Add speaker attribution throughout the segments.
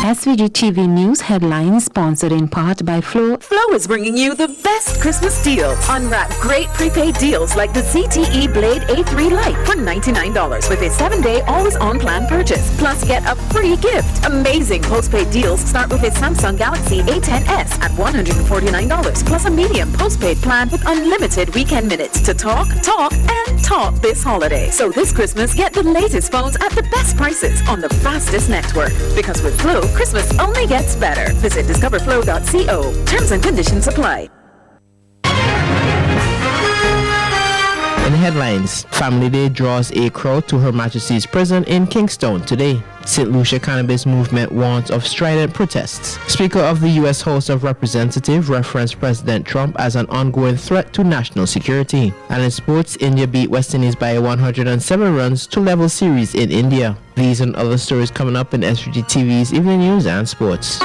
Speaker 1: SVG-TV News headlines sponsored in part by Flow.
Speaker 2: Flow is bringing you the best Christmas deals. Unwrap great prepaid deals like the ZTE Blade A3 Lite for $99 with a 7-day always-on plan purchase. Plus, get a free gift. Amazing postpaid deals start with a Samsung Galaxy A10s at $149 plus a medium postpaid plan with unlimited weekend minutes to talk this holiday. So this Christmas, get the latest phones at the best prices on the fastest network. Because with Flow, Christmas only gets better. Visit discoverflow.co. Terms and conditions apply.
Speaker 3: In headlines, Family Day draws a crowd to Her Majesty's Prison in Kingston today. St. Lucia Cannabis Movement warns of strident protests. Speaker of the U.S. House of Representatives referenced President Trump as an ongoing threat to national security. And in sports, India beat West Indies by 107 runs to level series in India. These and other stories coming up in SVG-TV's Evening News and Sports.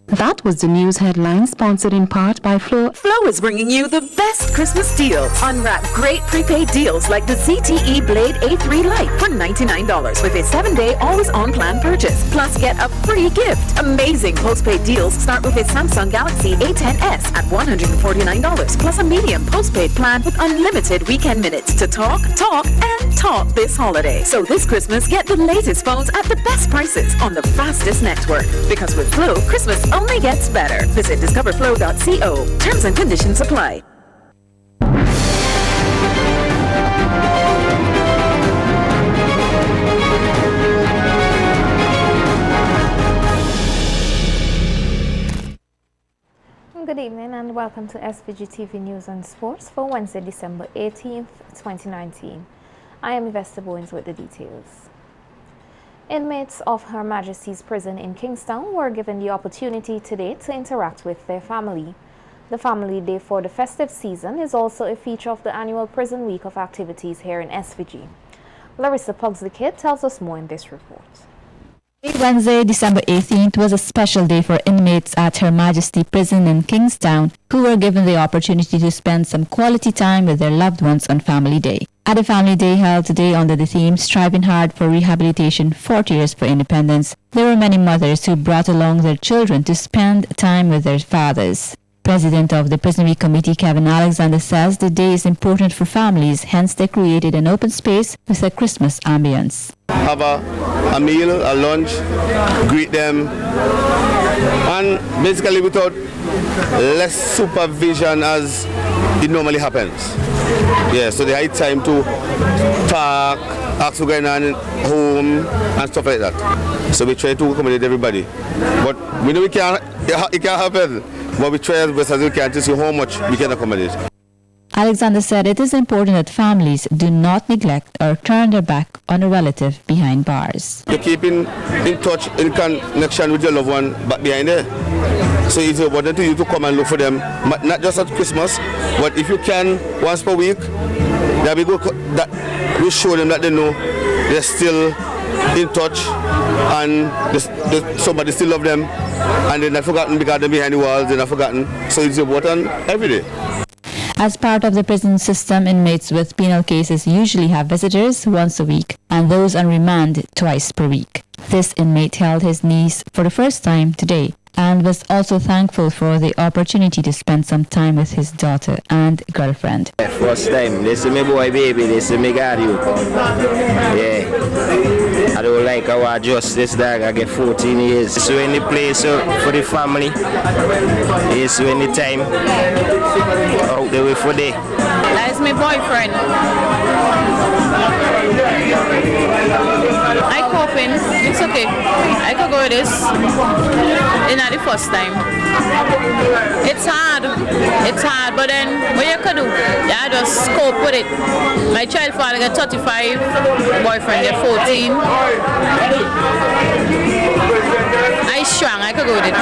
Speaker 1: That was the news headline sponsored in part by Flow.
Speaker 2: Flow is bringing you the best Christmas deals. Unwrap great prepaid deals like the ZTE Blade A3 Lite for $99 with a 7-day always-on plan purchase. Plus, get a free gift. Amazing postpaid deals start with a Samsung Galaxy A10s at $149 plus a medium postpaid plan with unlimited weekend minutes to talk this holiday. So this Christmas, get the latest phones at the best prices on the fastest network. Because with Flow, Christmas only gets better. Visit discoverflow.co. Terms and conditions apply.
Speaker 4: Good evening and welcome to SVG-TV News and Sports for Wednesday, December 18th, 2019. I am Yvette Bowens with the details. Inmates of Her Majesty's Prison in Kingston were given the opportunity today to interact with their family. The Family Day for the festive season is also a feature of the annual Prison Week of activities here in SVG. Larissa Puggs the Kid tells us more in this report.
Speaker 5: Wednesday, December 18th was a special day for inmates at Her Majesty Prison in Kingstown who were given the opportunity to spend some quality time with their loved ones on Family Day. At a Family Day held today under the theme Striving Hard for Rehabilitation 40 Years for Independence, there were many mothers who brought along their children to spend time with their fathers. President of the Prison Week Committee, Kevin Alexander, says the day is important for families, hence they created an open space with a Christmas ambience.
Speaker 6: Have a meal, a lunch, greet them, and basically without less supervision as it normally happens. Yeah, so they had time to talk, ask what's going on at home, and stuff like that. So we try to accommodate everybody. But we know it can't happen. But we try as best as we can to see how much we can accommodate.
Speaker 5: Alexander said it is important that families do not neglect or turn their back on a relative behind bars.
Speaker 6: You keep in touch, in connection with your loved one back behind there. So it's important to you to come and look for them, not just at Christmas, but if you can, once per week, that we show them that they know they're still in touch and somebody still love them and they're not forgotten because they're behind the walls, they're not forgotten. So it's important every day.
Speaker 5: As part of the prison system, inmates with penal cases usually have visitors once a week and those on remand twice per week. This inmate held his niece for the first time today and was also thankful for the opportunity to spend some time with his daughter and girlfriend.
Speaker 7: First time, this is my boy baby, this is me got you. Yeah. I don't like how I adjust this dog, I get 14 years. So any place for the family, it's any time out the way for day.
Speaker 8: That is my boyfriend. I coping, it's okay. I could go with this. It's not the first time. It's hard, but then what you could do, I just cope with it. My child father got 35, boyfriend get 14. I strong, I could go with it.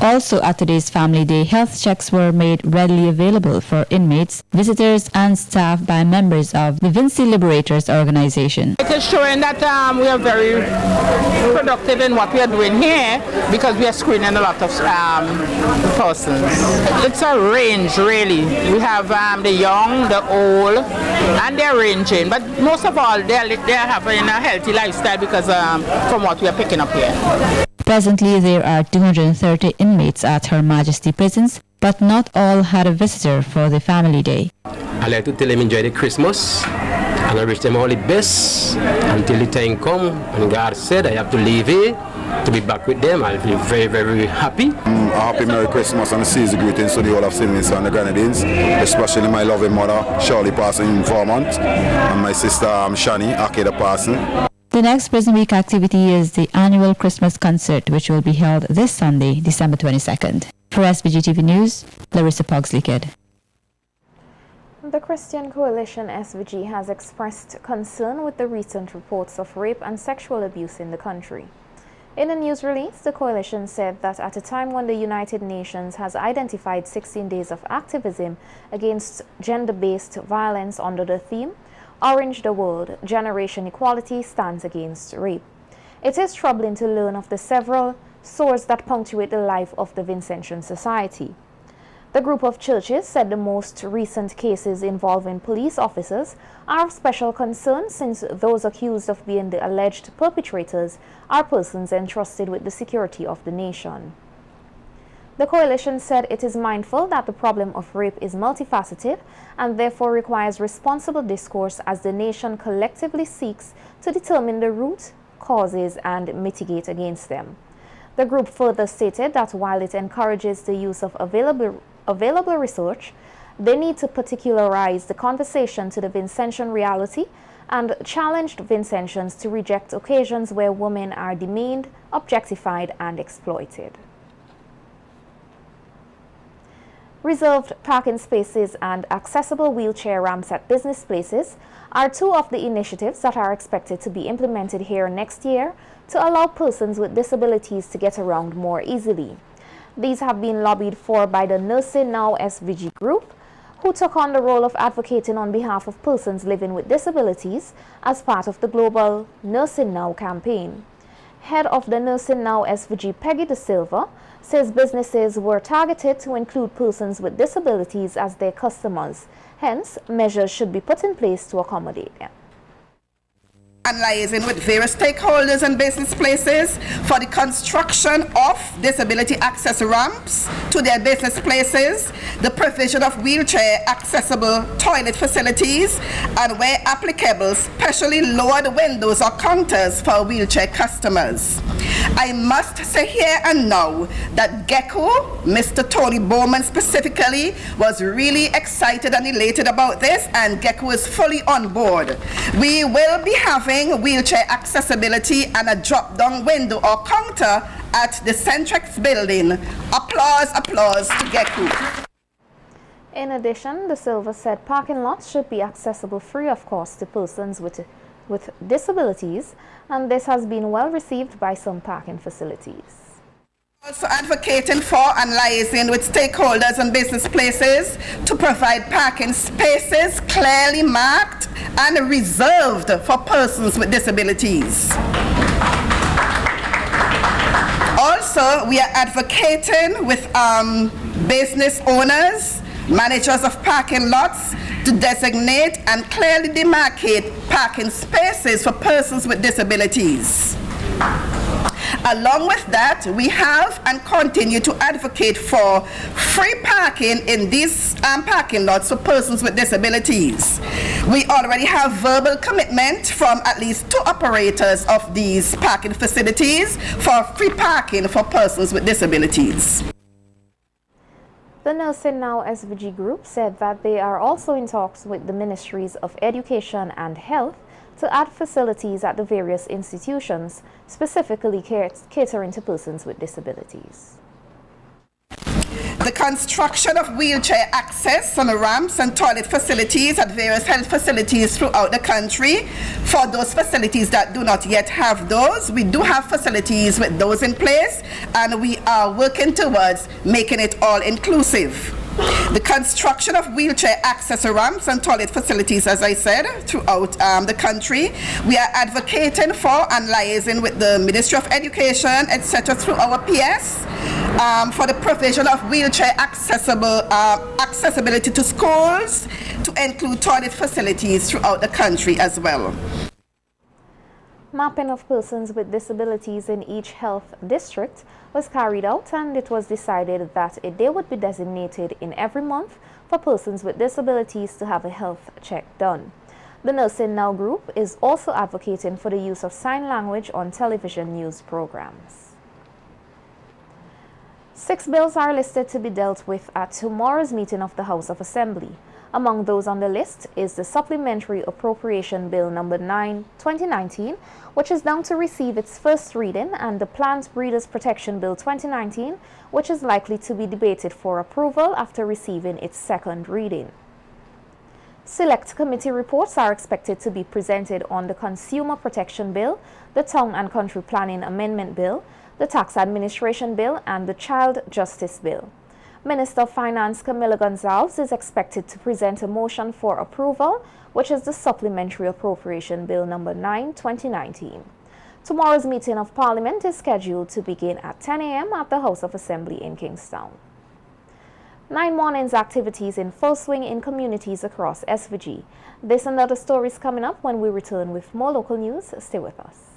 Speaker 5: Also at today's Family Day, health checks were made readily available for inmates, visitors and staff by members of the Vinci Liberators organization.
Speaker 9: It is showing that we are very productive in what we are doing here because we are screening a lot of persons. It's a range really. We have the young, the old, and they're ranging, but most of all they're having a healthy lifestyle because from what we are picking up here.
Speaker 5: Presently, there are 230 inmates at Her Majesty prisons, but not all had a visitor for the Family Day.
Speaker 10: I like to tell them enjoy the Christmas, and I wish them all the best until the time come. And God said I have to leave here to be back with them. I'll be very, very happy.
Speaker 6: A happy Merry Christmas and a season greetings to the whole of St. Vincent and the Grenadines, especially my loving mother, Shirley passing in Vermont, and my sister, Shani, Akeda passing.
Speaker 5: The next Prison Week activity is the annual Christmas concert, which will be held this Sunday, December 22nd. For SVG-TV News, Larissa Pogsley-Kidd.
Speaker 4: The Christian Coalition SVG has expressed concern with the recent reports of rape and sexual abuse in the country. In a news release, the coalition said that at a time when the United Nations has identified 16 days of activism against gender-based violence under the theme, Orange the World, Generation Equality stands against rape. It is troubling to learn of the several sores that punctuate the life of the Vincentian society. The group of churches said the most recent cases involving police officers are of special concern since those accused of being the alleged perpetrators are persons entrusted with the security of the nation. The coalition said it is mindful that the problem of rape is multifaceted and therefore requires responsible discourse as the nation collectively seeks to determine the root causes and mitigate against them. The group further stated that while it encourages the use of available research, they need to particularize the conversation to the Vincentian reality and challenged Vincentians to reject occasions where women are demeaned, objectified, and exploited. Reserved parking spaces and accessible wheelchair ramps at business places are two of the initiatives that are expected to be implemented here next year to allow persons with disabilities to get around more easily. These have been lobbied for by the Nursing Now SVG group, who took on the role of advocating on behalf of persons living with disabilities as part of the global Nursing Now campaign. Head of the Nursing Now SVG, Peggy De Silva, says businesses were targeted to include persons with disabilities as their customers. Hence, measures should be put in place to accommodate them.
Speaker 11: And liaising with various stakeholders and business places for the construction of disability access ramps to their business places, the provision of wheelchair accessible toilet facilities, and where applicable, specially lowered windows or counters for wheelchair customers. I must say here and now that GECO, Mr. Tony Bowman specifically, was really excited and elated about this, and GECO is fully on board. We will be having wheelchair accessibility and a drop-down window or counter at the Centrex building. Applause, applause to GECO.
Speaker 4: In addition, De Silva said parking lots should be accessible free of cost to persons with disabilities, and this has been well received by some parking facilities.
Speaker 11: Also advocating for and liaising with stakeholders and business places to provide parking spaces clearly marked and reserved for persons with disabilities. Also, we are advocating with business owners, managers of parking lots, to designate and clearly demarcate parking spaces for persons with disabilities. Along with that, we have and continue to advocate for free parking in these parking lots for persons with disabilities. We already have verbal commitment from at least 2 operators of these parking facilities for free parking for persons with disabilities.
Speaker 4: The Nursing Now SVG group said that they are also in talks with the Ministries of Education and Health to add facilities at the various institutions, specifically catering to persons with disabilities.
Speaker 11: The construction of wheelchair access on ramps and toilet facilities at various health facilities throughout the country. For those facilities that do not yet have those, we do have facilities with those in place, and we are working towards making it all inclusive. The construction of wheelchair access ramps and toilet facilities, as I said, throughout the country. We are advocating for and liaising with the Ministry of Education, etc., through our PS, for the provision of wheelchair accessibility to schools, to include toilet facilities throughout the country as well.
Speaker 4: Mapping of persons with disabilities in each health district was carried out, and it was decided that a day would be designated in every month for persons with disabilities to have a health check done. The Nursing Now group is also advocating for the use of sign language on television news programs. 6 bills are listed to be dealt with at tomorrow's meeting of the House of Assembly. Among those on the list is the Supplementary Appropriation Bill number 9, 2019, which is down to receive its first reading, and the Plant Breeders Protection Bill 2019, which is likely to be debated for approval after receiving its second reading. Select committee reports are expected to be presented on the Consumer Protection Bill, the Town and Country Planning Amendment Bill, the Tax Administration Bill, and the Child Justice Bill. Minister of Finance Camila Gonzalez is expected to present a motion for approval, which is the Supplementary Appropriation Bill number 9, 2019. Tomorrow's meeting of Parliament is scheduled to begin at 10 a.m. at the House of Assembly in Kingstown. 9 Mornings activities in full swing in communities across SVG. This and other stories coming up when we return with more local news. Stay with us.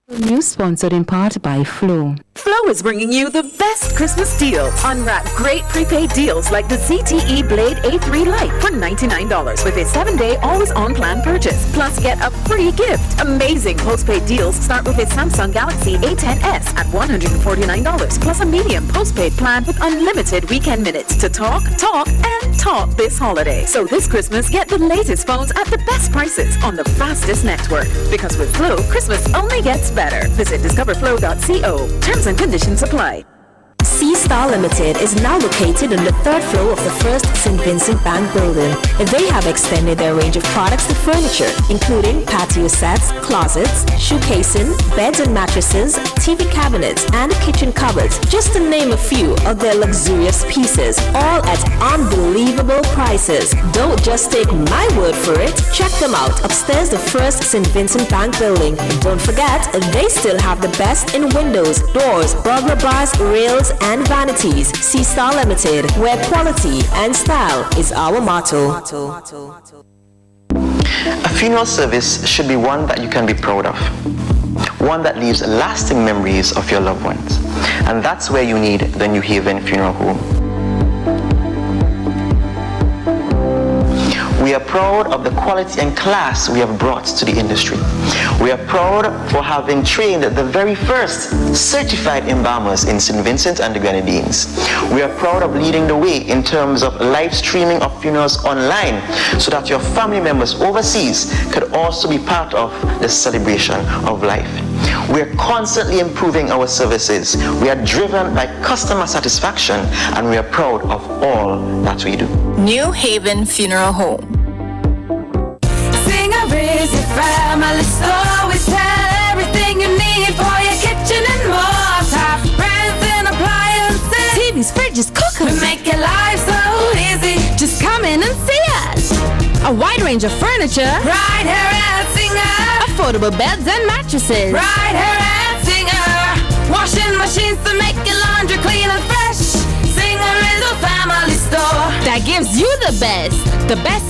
Speaker 1: News sponsored in part by Flow.
Speaker 2: Flow is bringing you the best Christmas deals. Unwrap great prepaid deals like the ZTE Blade A3 Lite for $99 with a 7-day always-on plan purchase. Plus, get a free gift. Amazing postpaid deals start with a Samsung Galaxy A10s at $149 plus a medium postpaid plan with unlimited weekend minutes to talk this holiday. So this Christmas, get the latest phones at the best prices on the fastest network. Because with Flow, Christmas only gets better. Visit discoverflow.co. Terms and conditions apply.
Speaker 12: C-Star Limited is now located on the 3rd floor of the First St. Vincent Bank building. They have extended their range of products to furniture, including patio sets, closets, shoe casing, beds and mattresses, TV cabinets, and kitchen cupboards, just to name a few of their luxurious pieces, all at unbelievable prices. Don't just take my word for it. Check them out upstairs the First St. Vincent Bank building. And don't forget, they still have the best in windows, doors, burglar bars, rails, and vanities. C-Star Limited, where quality and style is our motto.
Speaker 13: A funeral service should be one that you can be proud of. One that leaves lasting memories of your loved ones. And that's where you need the New Haven Funeral Home. We are proud of the quality and class we have brought to the industry. We are proud for having trained the very first certified embalmers in St. Vincent and the Grenadines. We are proud of leading the way in terms of live streaming of funerals online so that your family members overseas could also be part of the celebration of life. We are constantly improving our services. We are driven by customer satisfaction, and we are proud of all that we do.
Speaker 12: New Haven Funeral Home.
Speaker 14: Singer is your family store. We sell everything you need for your kitchen and more. Top brands and appliances, TVs, fridges, cookers. We make your life so easy. Just come in and see us. A wide range of furniture. Right here at Singer. Affordable beds and mattresses. Right here at Singer. Washing machines to make your laundry clean and fresh. Singer is a family store that gives you the best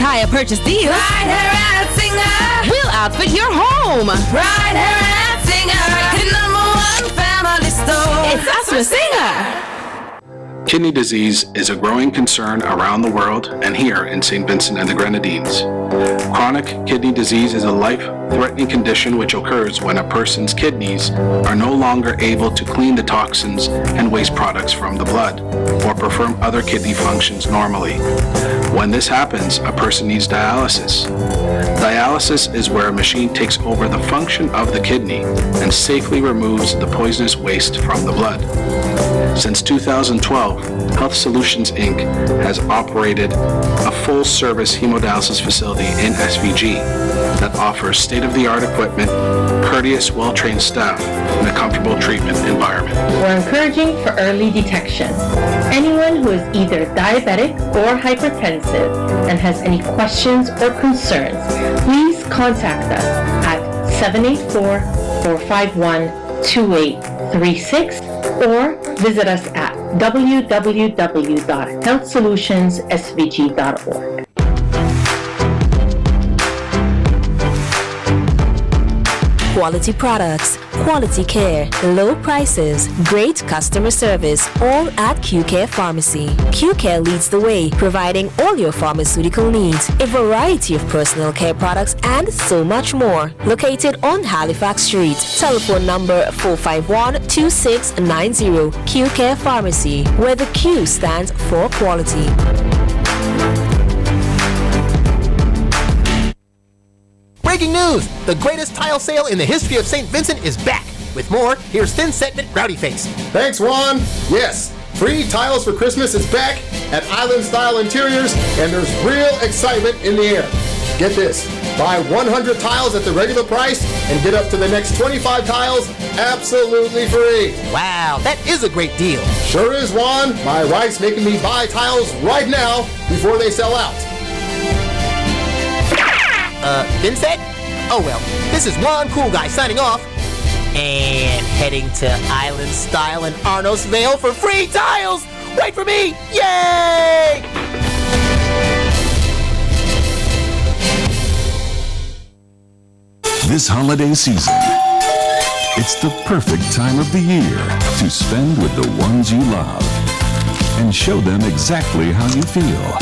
Speaker 14: hire purchase deals. Right here at Singer. We'll outfit your home. Right here at Singer. The #1 family store. It's us with Singer.
Speaker 15: Kidney disease is a growing concern around the world and here in St. Vincent and the Grenadines. Chronic kidney disease is a life life-threatening condition which occurs when a person's kidneys are no longer able to clean the toxins and waste products from the blood or perform other kidney functions normally. When this happens, a person needs dialysis. Dialysis is where a machine takes over the function of the kidney and safely removes the poisonous waste from the blood. Since 2012, Health Solutions Inc. has operated a full-service hemodialysis facility in SVG that offers state-of-the-art equipment, courteous, well-trained staff, and a comfortable treatment environment.
Speaker 16: We're encouraging for early detection. Anyone who is either diabetic or hypertensive and has any questions or concerns, please contact us at 784-451-2836 or visit us at www.healthsolutionssvg.org.
Speaker 12: Quality products, quality care, low prices, great customer service, all at Q-Care Pharmacy. Q-Care leads the way, providing all your pharmaceutical needs, a variety of personal care products, and so much more. Located on Halifax Street. Telephone number 451-2690. Q-Care Pharmacy, where the Q stands for quality.
Speaker 17: Breaking news! The greatest tile sale in the history of St. Vincent is back. With more, here's Thin Segment Rowdy Face.
Speaker 18: Thanks, Juan. Yes, free tiles for Christmas is back at Island Style Interiors, and there's real excitement in the air. Get this, buy 100 tiles at the regular price and get up to the next 25 tiles absolutely free.
Speaker 17: Wow, that is a great deal.
Speaker 18: Sure is, Juan. My wife's making me buy tiles right now before they sell out.
Speaker 17: Vincent? Oh well, this is one cool guy signing off and heading to Island Style in Arnos Vale for free tiles! Wait for me! Yay!
Speaker 19: This holiday season, it's the perfect time of the year to spend with the ones you love and show them exactly how you feel.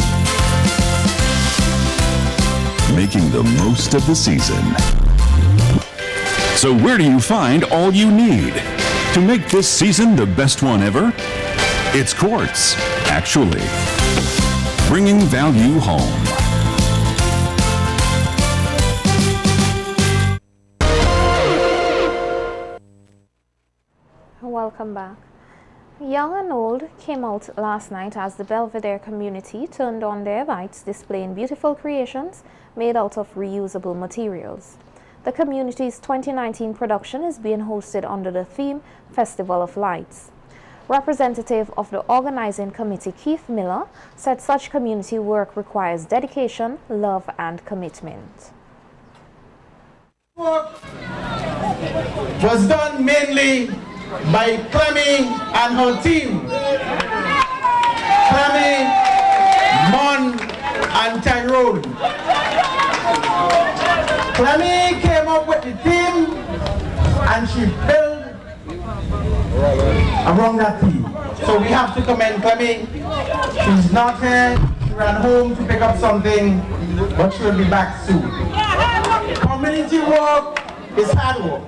Speaker 19: Making the most of the season. So where do you find all you need to make this season the best one ever? It's Quartz, actually. Bringing value home.
Speaker 4: Welcome back. Young and old came out last night as the Belvedere community turned on their lights, displaying beautiful creations made out of reusable materials. The community's 2019 production is being hosted under the theme Festival of Lights. Representative of the organizing committee, Keith Miller, said such community work requires dedication, love, and commitment.
Speaker 20: Work was done mainly by Clemmy and her team. Clemmy, Mon, and Tyrone. Clemmy came up with the team and she built around that team. So we have to commend Clemmy. She's not here. She ran home to pick up something, but she'll be back soon. Community work is hard work.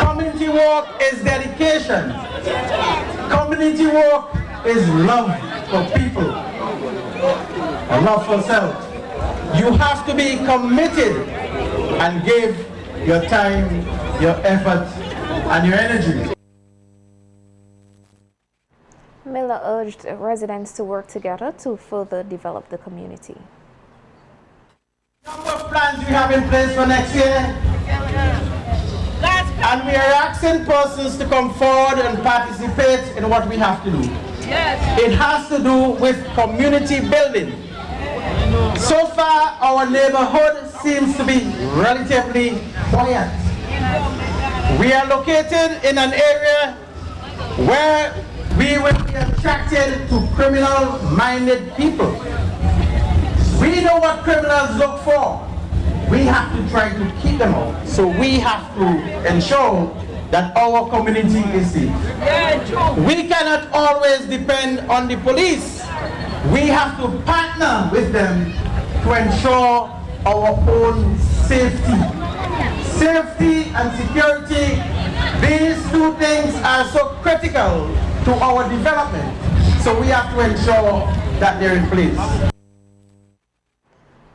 Speaker 20: Community work is dedication. Community work is love for people and love for self. You have to be committed and give your time, your effort, and your energy.
Speaker 4: Miller urged residents to work together to further develop the community.
Speaker 20: Number of plans we have in place for next year. And we are asking persons to come forward and participate in what we have to do. Yes. It has to do with community building. So far, our neighborhood seems to be relatively quiet. We are located in an area where we will be attracted to criminal-minded people. We know what criminals look for. We have to try to keep them out. So we have to ensure that our community is safe. We cannot always depend on the police. We have to partner with them to ensure our own safety. Safety and security, these two things are so critical to our development. So we have to ensure that they're in place.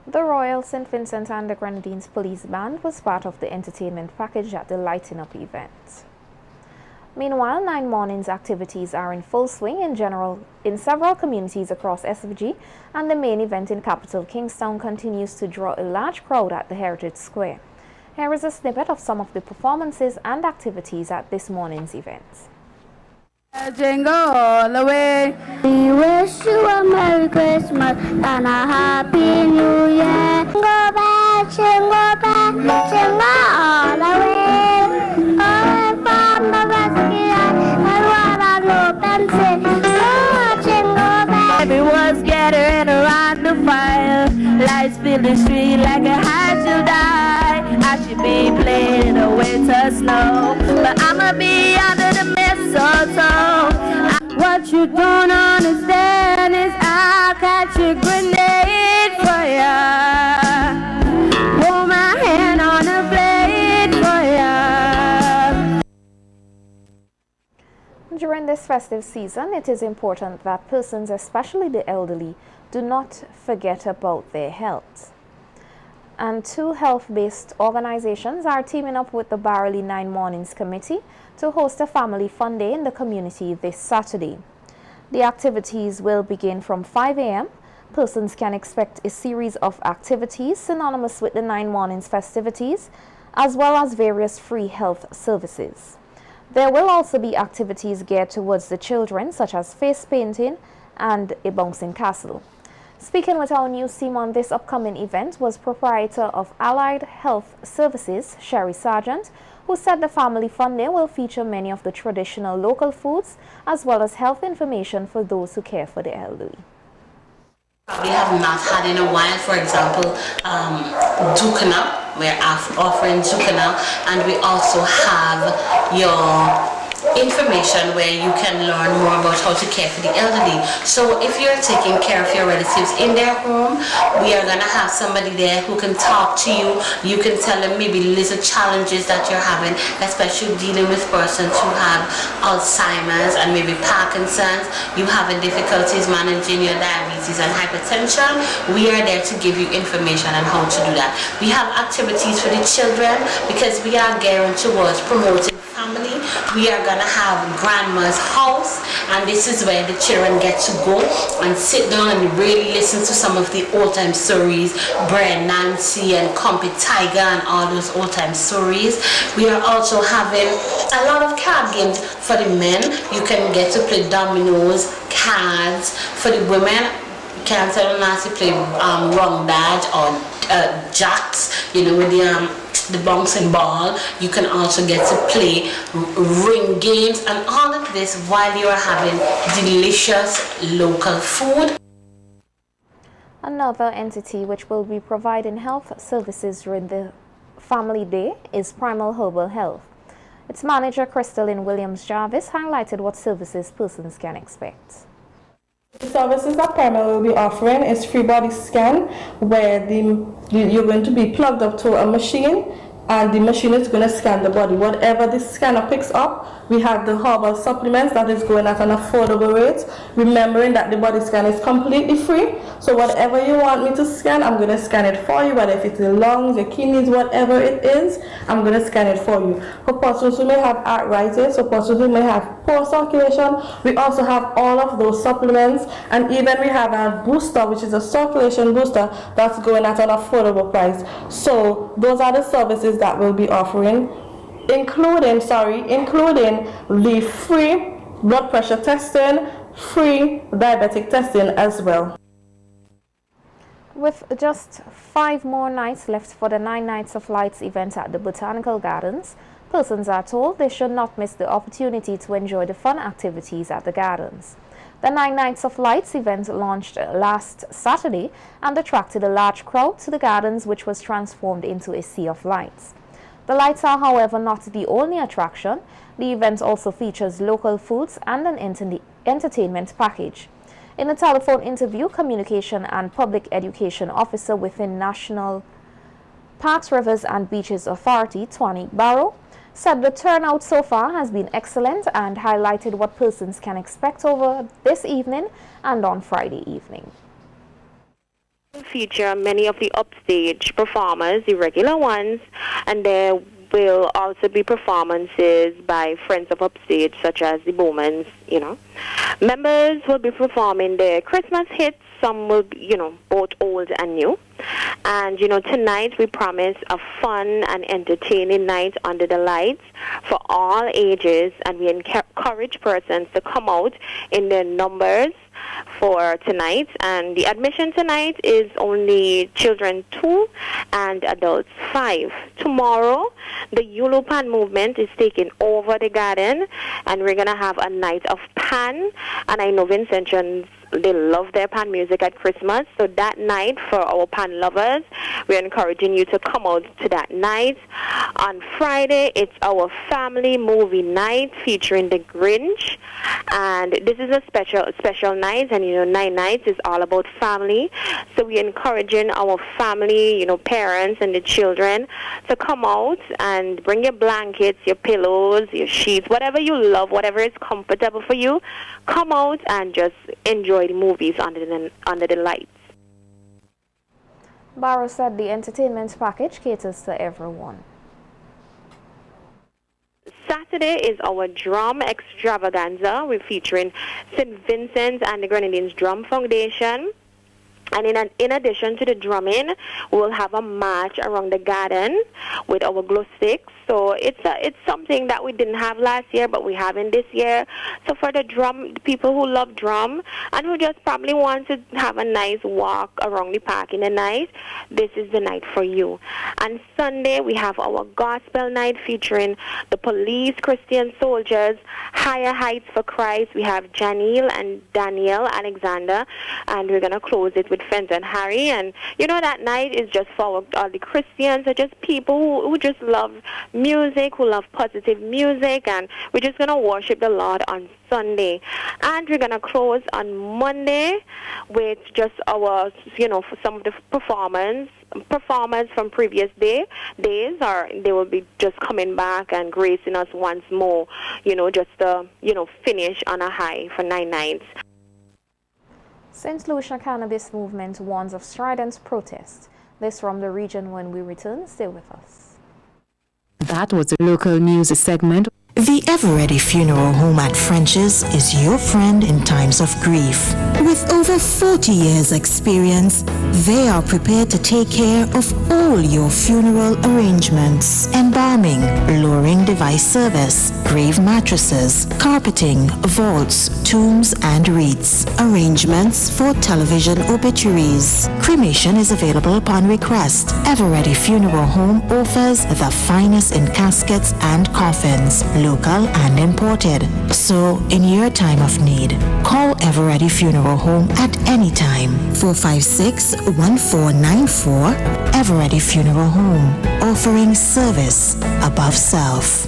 Speaker 4: The Royal St. Vincent and the Grenadines Police Band was part of the entertainment package at the Lighting Up event. Meanwhile, 9 Mornings activities are in full swing in several communities across SVG, and the main event in capital Kingstown continues to draw a large crowd at the Heritage Square. Here is a snippet of some of the performances and activities at this morning's event.
Speaker 21: Jingle all the way. We wish you a Merry Christmas and a Happy New Year. Jingle bell, jingle all the way. Oh, from the rescue and what I look and say, oh, jingle bell. Everyone's gathering around the fire. Lights fill the street like a high July. I should be playing in the winter snow, but I'ma be under the mistletoe. What you don't understand is I'll catch a grenade for ya. Hold my hand on a blade for ya.
Speaker 4: During this festive season, it is important that persons, especially the elderly, do not forget about their health. And 2 health-based organizations are teaming up with the Barley 9 Mornings Committee to host a family fun day in the community this Saturday. The activities will begin from 5 a.m. Persons can expect a series of activities synonymous with the 9 Mornings festivities, as well as various free health services. There will also be activities geared towards the children, such as face painting and a bouncing castle. Speaking with our news team on this upcoming event was proprietor of Allied Health Services, Sherry Sargent, who said the family fun day will feature many of the traditional local foods as well as health information for those who care for the elderly.
Speaker 22: We have not had in a while, for example, Dukana. We're offering Dukana, and we also have your information where you can learn more about how to care for the elderly. So if you're taking care of your relatives in their home, we are going to have somebody there who can talk to you. You can tell them maybe little challenges that you're having, especially dealing with persons who have Alzheimer's and maybe Parkinson's. You having difficulties managing your diabetes and hypertension. We are there to give you information on how to do that. We have activities for the children because we are gearing towards promoting family. We are going to have grandma's house, and this is where the children get to go and sit down and really listen to some of the old-time stories, Brian Nancy and Compy Tiger and all those old-time stories. We are also having a lot of card games for the men. You can get to play dominoes, cards. For the women, you can tell Nancy play rondage or jacks, you know, with the bouncing ball. You can also get to play ring games and all of this while you are having delicious local food.
Speaker 4: Another entity which will be providing health services during the Family Day is Primal Herbal Health. Its manager, Crystalline Williams-Jarvis, highlighted what services persons can expect.
Speaker 23: The services that Primal will be offering is free body scan, where you're going to be plugged up to a machine, and the machine is going to scan the body. Whatever the scanner picks up, we have the herbal supplements that is going at an affordable rate, remembering that the body scan is completely free. So whatever you want me to scan, I'm going to scan it for you, whether if it's the lungs, your kidneys, whatever it is, I'm going to scan it for you. For persons who may have arthritis, or persons who may have poor circulation, we also have all of those supplements, and even we have a booster, which is a circulation booster, that's going at an affordable price. So those are the services that we'll be offering, including the free blood pressure testing, free diabetic testing as well.
Speaker 4: With just 5 more nights left for the 9 Nights of Lights event at the Botanical Gardens, persons are told they should not miss the opportunity to enjoy the fun activities at the gardens. The 9 Nights of Lights event launched last Saturday and attracted a large crowd to the gardens, which was transformed into a sea of lights. The lights are, however, not the only attraction. The event also features local foods and an entertainment package. In a telephone interview, Communication and Public Education Officer within National Parks, Rivers and Beaches Authority, Twanik Barrow, said the turnout so far has been excellent and highlighted what persons can expect over this evening and on Friday evening.
Speaker 3: Feature many of the upstage performers, the regular ones, and there will also be performances by friends of upstage such as the Bowmans, Members will be performing their Christmas hits. Some will be, both old and new. And, tonight we promise a fun and entertaining night under the lights for all ages, and we encourage persons to come out in their numbers for tonight. And the admission tonight is only children 2 and adults 5. Tomorrow, the Yulupan movement is taking over the garden, and we're going to have a night of pan. And I know Vincentians, they love their pan music at Christmas. So that night, for our pan lovers, we're encouraging you to come out to that night. On Friday, it's our family movie night featuring The Grinch. And this is a special night. And, 9 nights is all about family. So we're encouraging our family, parents and the children to come out and bring your blankets, your pillows, your sheets, whatever you love, whatever is comfortable for you. Come out and just enjoy the movies under the lights.
Speaker 4: Barrow said the entertainment package caters to everyone.
Speaker 3: Saturday is our drum extravaganza. We're featuring St. Vincent's and the Grenadines Drum Foundation. And in addition to the drumming, we'll have a march around the garden with our glow sticks. So it's something that we didn't have last year, but we have in this year. So for the people who love drum and who just probably want to have a nice walk around the park in the night, this is the night for you. And Sunday, we have our gospel night featuring the Police, Christian Soldiers, Higher Heights for Christ. We have Janelle and Danielle Alexander, and we're going to close it with Friends and Harry. And that night is just for all the Christians or just people who just love music, who love positive music, and we're just going to worship the Lord on Sunday. And we're going to close on Monday with just our, for some of the performers from previous days, or they will be just coming back and gracing us once more, just to, finish on a high for 9 nights.
Speaker 4: St. Lucia Cannabis Movement warns of strident protest. This from the region. When we return, stay with us.
Speaker 1: That was a local news segment.
Speaker 7: The Everready Funeral Home at French's is your friend in times of grief. With over 40 years' experience, they are prepared to take care of all your funeral arrangements. Embalming, lowering device service, grave mattresses, carpeting, vaults, tombs and wreaths. Arrangements for television obituaries. Cremation is available upon request. Everready Funeral Home offers the finest in caskets and coffins, local and imported. So, in your time of need, call Everready Funeral Home at any time. 456-1494. Everready Funeral Home, offering service above self.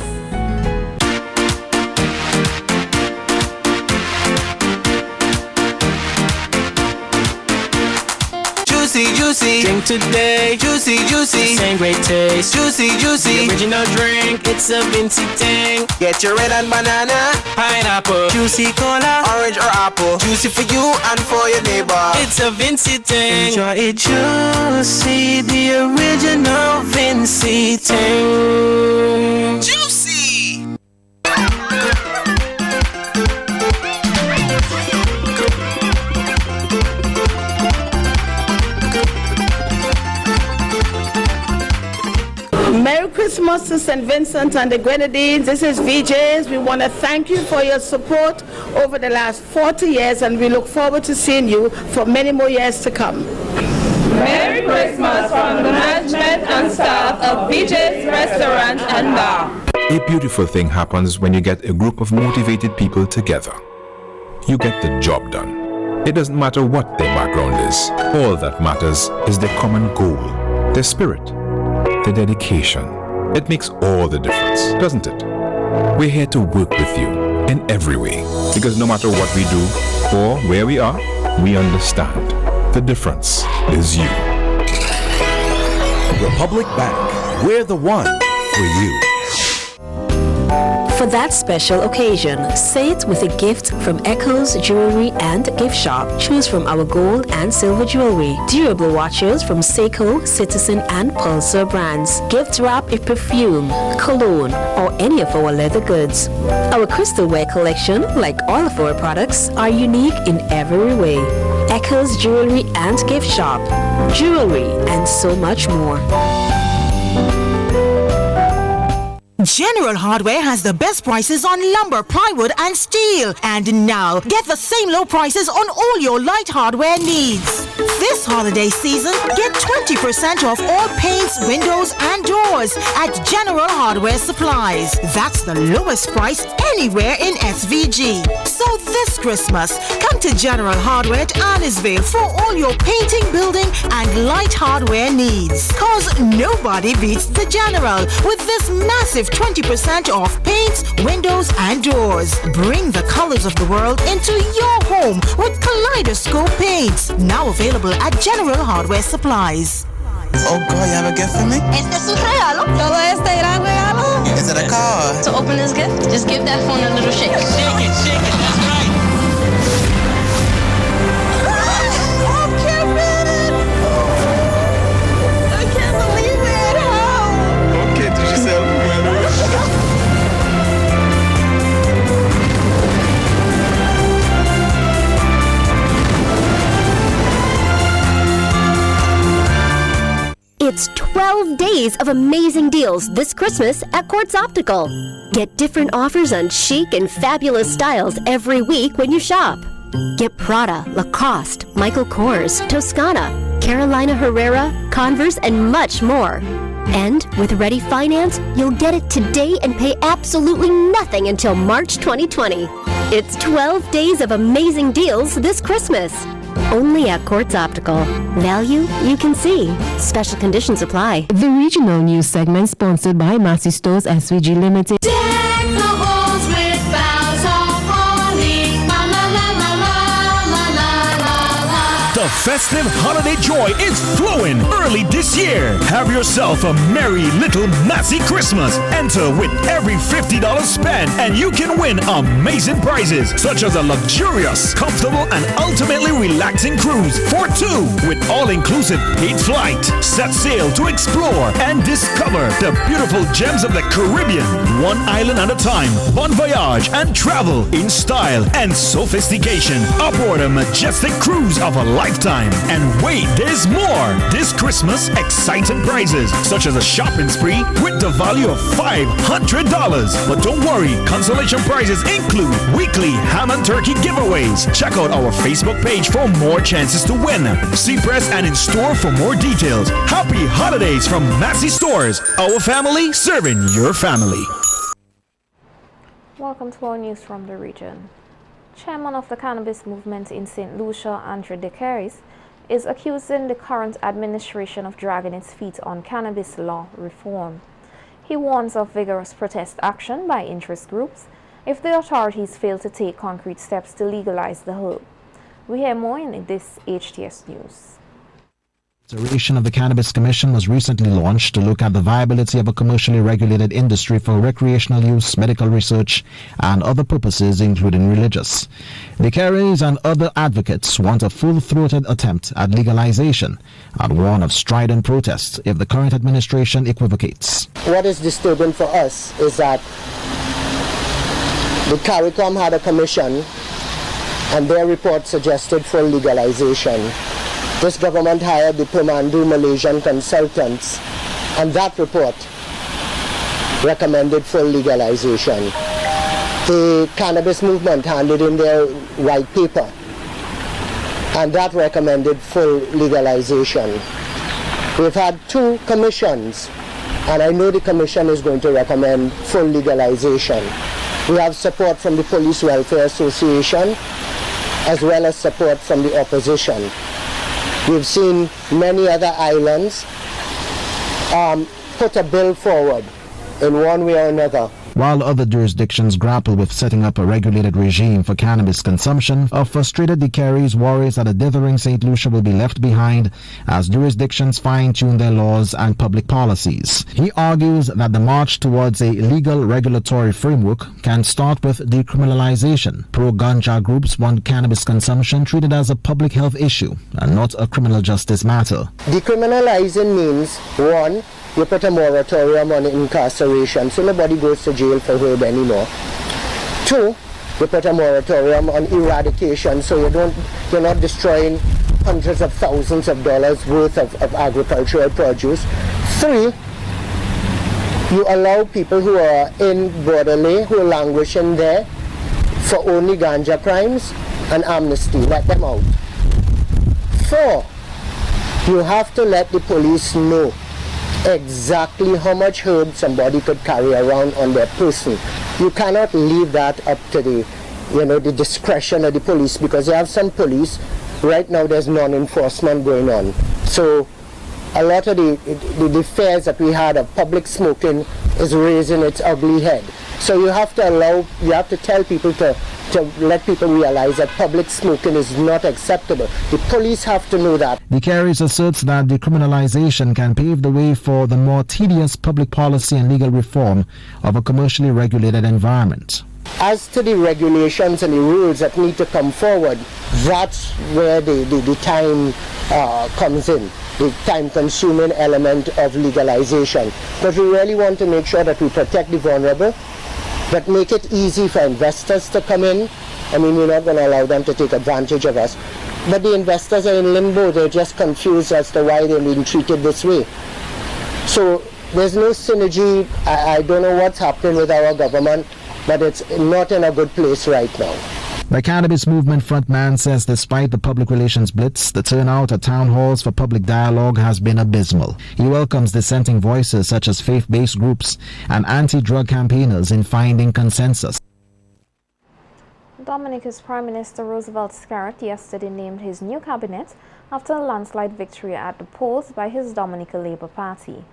Speaker 8: Juicy, juicy, drink today. Juicy, juicy, same great taste. Juicy, juicy, the original drink. It's a Vinci thing. Get your red and banana, pineapple, juicy cola, orange or apple. Juicy for you and for your neighbor. It's a Vinci thing. Enjoy it juicy, the original Vinci thing. Juicy.
Speaker 24: Merry Christmas to St. Vincent and the Grenadines. This is VJs. We want to thank you for your support over the last 40 years, and we look forward to seeing you for many more years to come.
Speaker 25: Merry Christmas from the management and staff of VJs Restaurant and Bar.
Speaker 26: A beautiful thing happens when you get a group of motivated people together. You get the job done. It doesn't matter what their background is. All that matters is their common goal, their spirit, the dedication. It makes all the difference, doesn't it? We're here to work with you in every way, because no matter what we do or where we are, we understand the difference is you.
Speaker 2: Republic Bank. We're the one for you.
Speaker 12: For that special occasion, say it with a gift from Echoes Jewelry and Gift Shop. Choose from our gold and silver jewelry, durable watches from Seiko, Citizen and Pulsar brands. Gift wrap a perfume, cologne, or any of our leather goods. Our crystalware collection, like all of our products, are unique in every way. Echoes Jewelry and Gift Shop. Jewelry and so much more.
Speaker 7: General Hardware has the best prices on lumber, plywood, and steel. And now, get the same low prices on all your light hardware needs. This holiday season, get 20% off all paints, windows, and doors at General Hardware Supplies. That's the lowest price anywhere in SVG. So this Christmas, come to General Hardware at Arnisvale for all your painting, building, and light hardware needs. Cause nobody beats the General with this massive 20% off paints, windows, and doors. Bring the colors of the world into your home with Kaleidoscope paints. Now available at General Hardware Supplies.
Speaker 5: Oh girl, you have a gift for me?
Speaker 6: Este es un regalo. Todo este gran regalo.
Speaker 5: Is it a card?
Speaker 6: To open this gift, just give that phone a little shake.
Speaker 5: Shake it, that's right.
Speaker 6: I can't believe it. I can't believe it. How?
Speaker 5: Okay, do yourself.
Speaker 9: It's 12 days of amazing deals this Christmas at Quartz Optical. Get different offers on chic and fabulous styles every week when you shop. Get Prada, Lacoste, Michael Kors, Toscana, Carolina Herrera, Converse, and much more. And with Ready Finance, you'll get it today and pay absolutely nothing until March 2020. It's 12 days of amazing deals this Christmas. Only at Quartz Optical. Value you can see. Special conditions apply.
Speaker 1: The regional news segment sponsored by Massey Stores SVG Limited.
Speaker 14: Deck the halls with boughs of holly. La la la la la la la la la.
Speaker 10: The festive holiday joy is flowing early this year. Have yourself a merry little Massey Christmas. Enter with every $50 spent and you can win amazing prizes such as a luxurious, comfortable, and ultimately relaxing cruise for two with all-inclusive paid flight. Set sail to explore and discover the beautiful gems of the Caribbean, one island at a time. Bon voyage and travel in style and sophistication aboard a majestic cruise of a lifetime. And wait, there's more. This Christmas, exciting prizes such as a shopping spree with the value of $500. But don't worry, consolation prizes include weekly ham and turkey giveaways. Check out our Facebook page for more chances to win. See press and in store for more details. Happy holidays from Massey Stores. Our family serving your family.
Speaker 4: Welcome to our news from the region. Chairman of the cannabis movement in St. Lucia, Andre De Caris, is accusing the current administration of dragging its feet on cannabis law reform. He warns of vigorous protest action by interest groups if the authorities fail to take concrete steps to legalize the herb. We hear more in this HTS News.
Speaker 11: The restoration of the Cannabis Commission was recently launched to look at the viability of a commercially regulated industry for recreational use, medical research, and other purposes, including religious. The Caris and other advocates want a full-throated attempt at legalization and warn of strident protests if the current administration equivocates.
Speaker 27: What is disturbing for us is that the CARICOM had a commission and their report suggested full legalization. This government hired the Pemandu Malaysian consultants, and that report recommended full legalization. The cannabis movement handed in their white paper, and that recommended full legalization. We've had two commissions, and I know the commission is going to recommend full legalization. We have support from the Police Welfare Association, as well as support from the opposition. We've seen many other islands put a bill forward in one way or another
Speaker 11: While other jurisdictions grapple with setting up a regulated regime for cannabis consumption, a frustrated Dikaris worries that a dithering St. Lucia will be left behind as jurisdictions fine-tune their laws and public policies. He argues that the march towards a legal regulatory framework can start with decriminalization. Pro-ganja groups want cannabis consumption treated as a public health issue and not a criminal justice matter.
Speaker 27: Decriminalizing means, one, you put a moratorium on incarceration so nobody goes to jail for herb anymore. Two, you put a moratorium on eradication so you're not destroying hundreds of thousands of dollars worth of agricultural produce. Three, you allow people who are in Borderley, who are languishing there for only ganja crimes, an amnesty, let them out. Four, you have to let the police know exactly how much herb somebody could carry around on their person. You cannot leave that up to the discretion of the police, because you have some police, right now there's non-enforcement going on. So a lot of the fears that we had of public smoking is raising its ugly head. So you have to tell people to let people realize that public smoking is not acceptable. The police have to know that.
Speaker 11: Dikaris asserts that decriminalization can pave the way for the more tedious public policy and legal reform of a commercially regulated environment.
Speaker 27: As to the regulations and the rules that need to come forward, that's where the time comes in, the time-consuming element of legalization. But we really want to make sure that we protect the vulnerable, but make it easy for investors to come in. I mean, we're not going to allow them to take advantage of us. But the investors are in limbo. They're just confused as to why they're being treated this way. So there's no synergy. I don't know what's happening with our government, but it's not in a good place right now.
Speaker 11: The cannabis movement frontman says despite the public relations blitz, the turnout at town halls for public dialogue has been abysmal. He welcomes dissenting voices such as faith-based groups and anti-drug campaigners in finding consensus.
Speaker 4: Dominica's Prime Minister Roosevelt Scarrett yesterday named his new cabinet after a landslide victory at the polls by his Dominica Labour Party.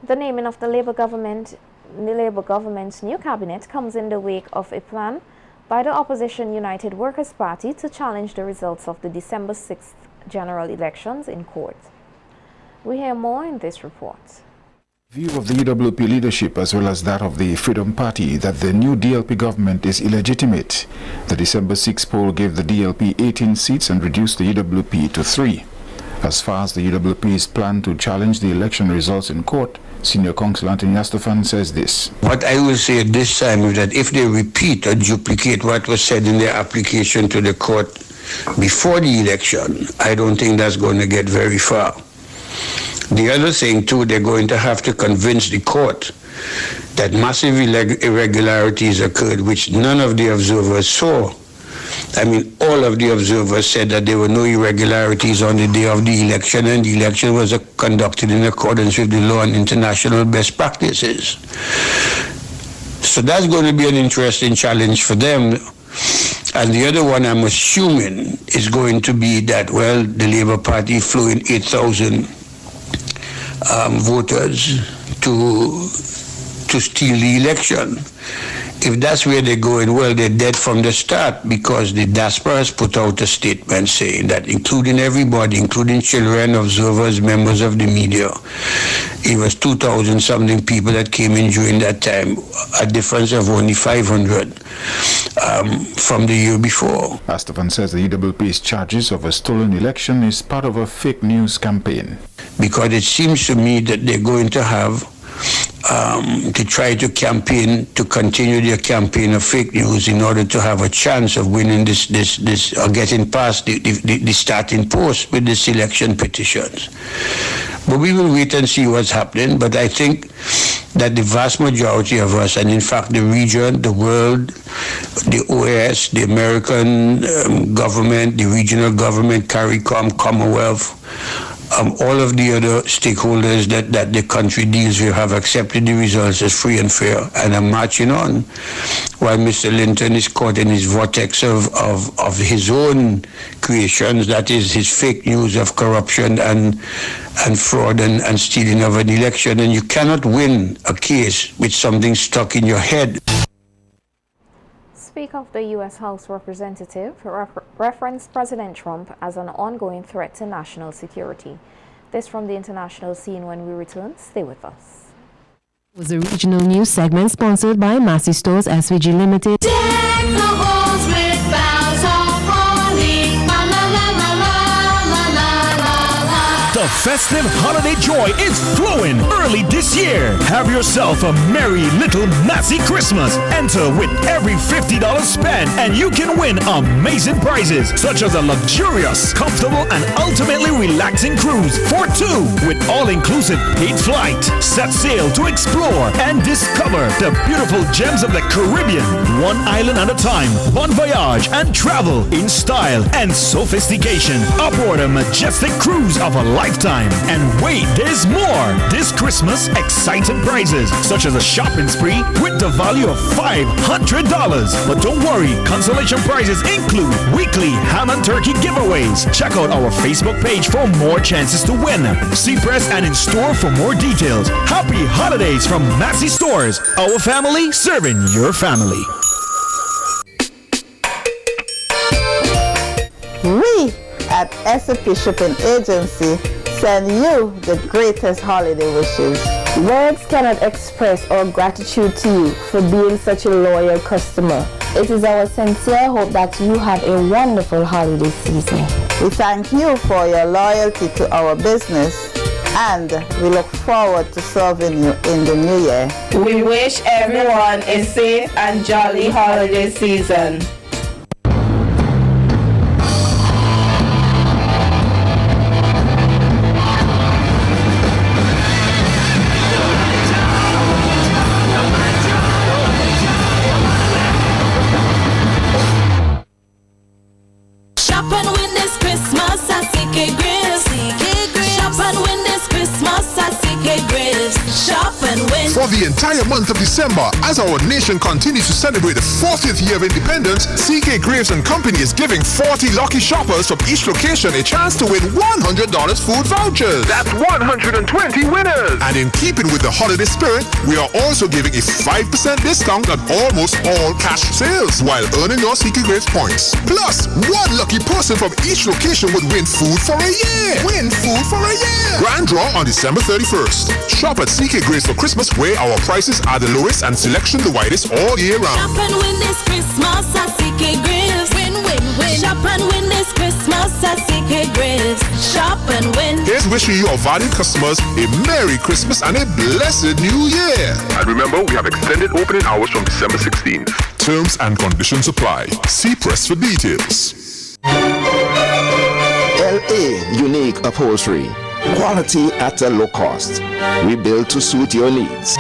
Speaker 4: The naming of the Labour government's new cabinet comes in the wake of a plan by the opposition United Workers' Party to challenge the results of the December 6th general elections in court. We hear more in this report.
Speaker 13: View of the UWP leadership as well as that of the Freedom Party that the new DLP government is illegitimate. The December 6 poll gave the DLP 18 seats and reduced the UWP to 3. As far as the UWP's plan to challenge the election results in court, Senior Counsel Anthony Astafan says this.
Speaker 15: What I will say at this time is that if they repeat or duplicate what was said in their application to the court before the election, I don't think that's going to get very far. The other thing too, they're going to have to convince the court that massive irregularities occurred which none of the observers saw. I mean, all of the observers said that there were no irregularities on the day of the election, and the election was conducted in accordance with the law and international best practices. So that's going to be an interesting challenge for them. And the other one, I'm assuming, is going to be that, well, the Labour Party flew in 8,000 voters to steal the election. If that's where they're going, well, they're dead from the start, because the diaspora has put out a statement saying that including everybody, including children, observers, members of the media, it was 2,000 something people that came in during that time, a difference of only 500 from the year before.
Speaker 13: Astafan says the UWP's charges of a stolen election is part of a fake news campaign.
Speaker 15: Because it seems to me that they're going to have to try to campaign, to continue their campaign of fake news in order to have a chance of winning this or getting past the starting post with this election petitions. But we will wait and see what's happening. But I think that the vast majority of us, and in fact the region, the world, the OAS, the American government, the regional government, CARICOM, Commonwealth, all of the other stakeholders that the country deals with have accepted the results as free and fair and are marching on while Mr. Linton is caught in his vortex of his own creations, that is his fake news of corruption and fraud and stealing of an election. And you cannot win a case with something stuck in your head.
Speaker 4: Speaker of the U.S. House Representative referenced President Trump as an ongoing threat to national security. This from the international scene. When we return, stay with us.
Speaker 1: It was a regional news segment sponsored by Massey Stores SVG Limited.
Speaker 14: Deck the halls with boughs of holly. La la la la la la la la.
Speaker 10: The festive holiday joy is flowing early this year. Have yourself a merry little Massey Christmas. Enter with every $50 spent and you can win amazing prizes such as a luxurious, comfortable and ultimately relaxing cruise for two with all-inclusive paid flight. Set sail to explore and discover the beautiful gems of the Caribbean. One island at a time. Bon voyage and travel in style and sophistication. Aboard a majestic cruise of a lifetime. And wait, there's more. This Christmas, exciting prizes such as a shopping spree with the value of $500. But don't worry, consolation prizes include weekly ham and turkey giveaways. Check out our Facebook page for more chances to win. See press and in store for more details. Happy holidays from Massey Stores. Our family serving your family.
Speaker 16: We at SAP Shipping Agency send you the greatest holiday wishes.
Speaker 24: Words cannot express our gratitude to you for being such a loyal customer. It is our sincere hope that you have a wonderful holiday season.
Speaker 16: We thank you for your loyalty to our business and we look forward to serving you in the new year.
Speaker 25: We wish everyone a safe and jolly holiday season.
Speaker 14: Shop and win this Christmas at CK Grills. Shop and win this Christmas at CK Grills. Shop and win.
Speaker 17: For the entire month of December, as our nation continues to celebrate the 40th year of independence, CK Graves & Company is giving 40 lucky shoppers from each location a chance to win $100 food vouchers.
Speaker 18: That's 120 winners.
Speaker 17: And in keeping with the holiday spirit, we are also giving a 5% discount on almost all cash sales while earning your CK Graves points. Plus, one lucky person from each location would win food for a year. Win food for a year. Grand draw on December 31st. Shop at CK Graves for Christmas, where our prices are the lowest and selection the widest all year round.
Speaker 14: Shop and win this Christmas at CK Grills. Win, win, win. Shop and win this Christmas at CK Grills. Shop and win.
Speaker 17: Here's wishing you, our valued customers, a Merry Christmas and a blessed New Year.
Speaker 18: And remember, we have extended opening hours from December 16th.
Speaker 17: Terms and conditions apply. See press for details.
Speaker 2: LA Unique Upholstery. Quality at a low cost. We build to suit your needs.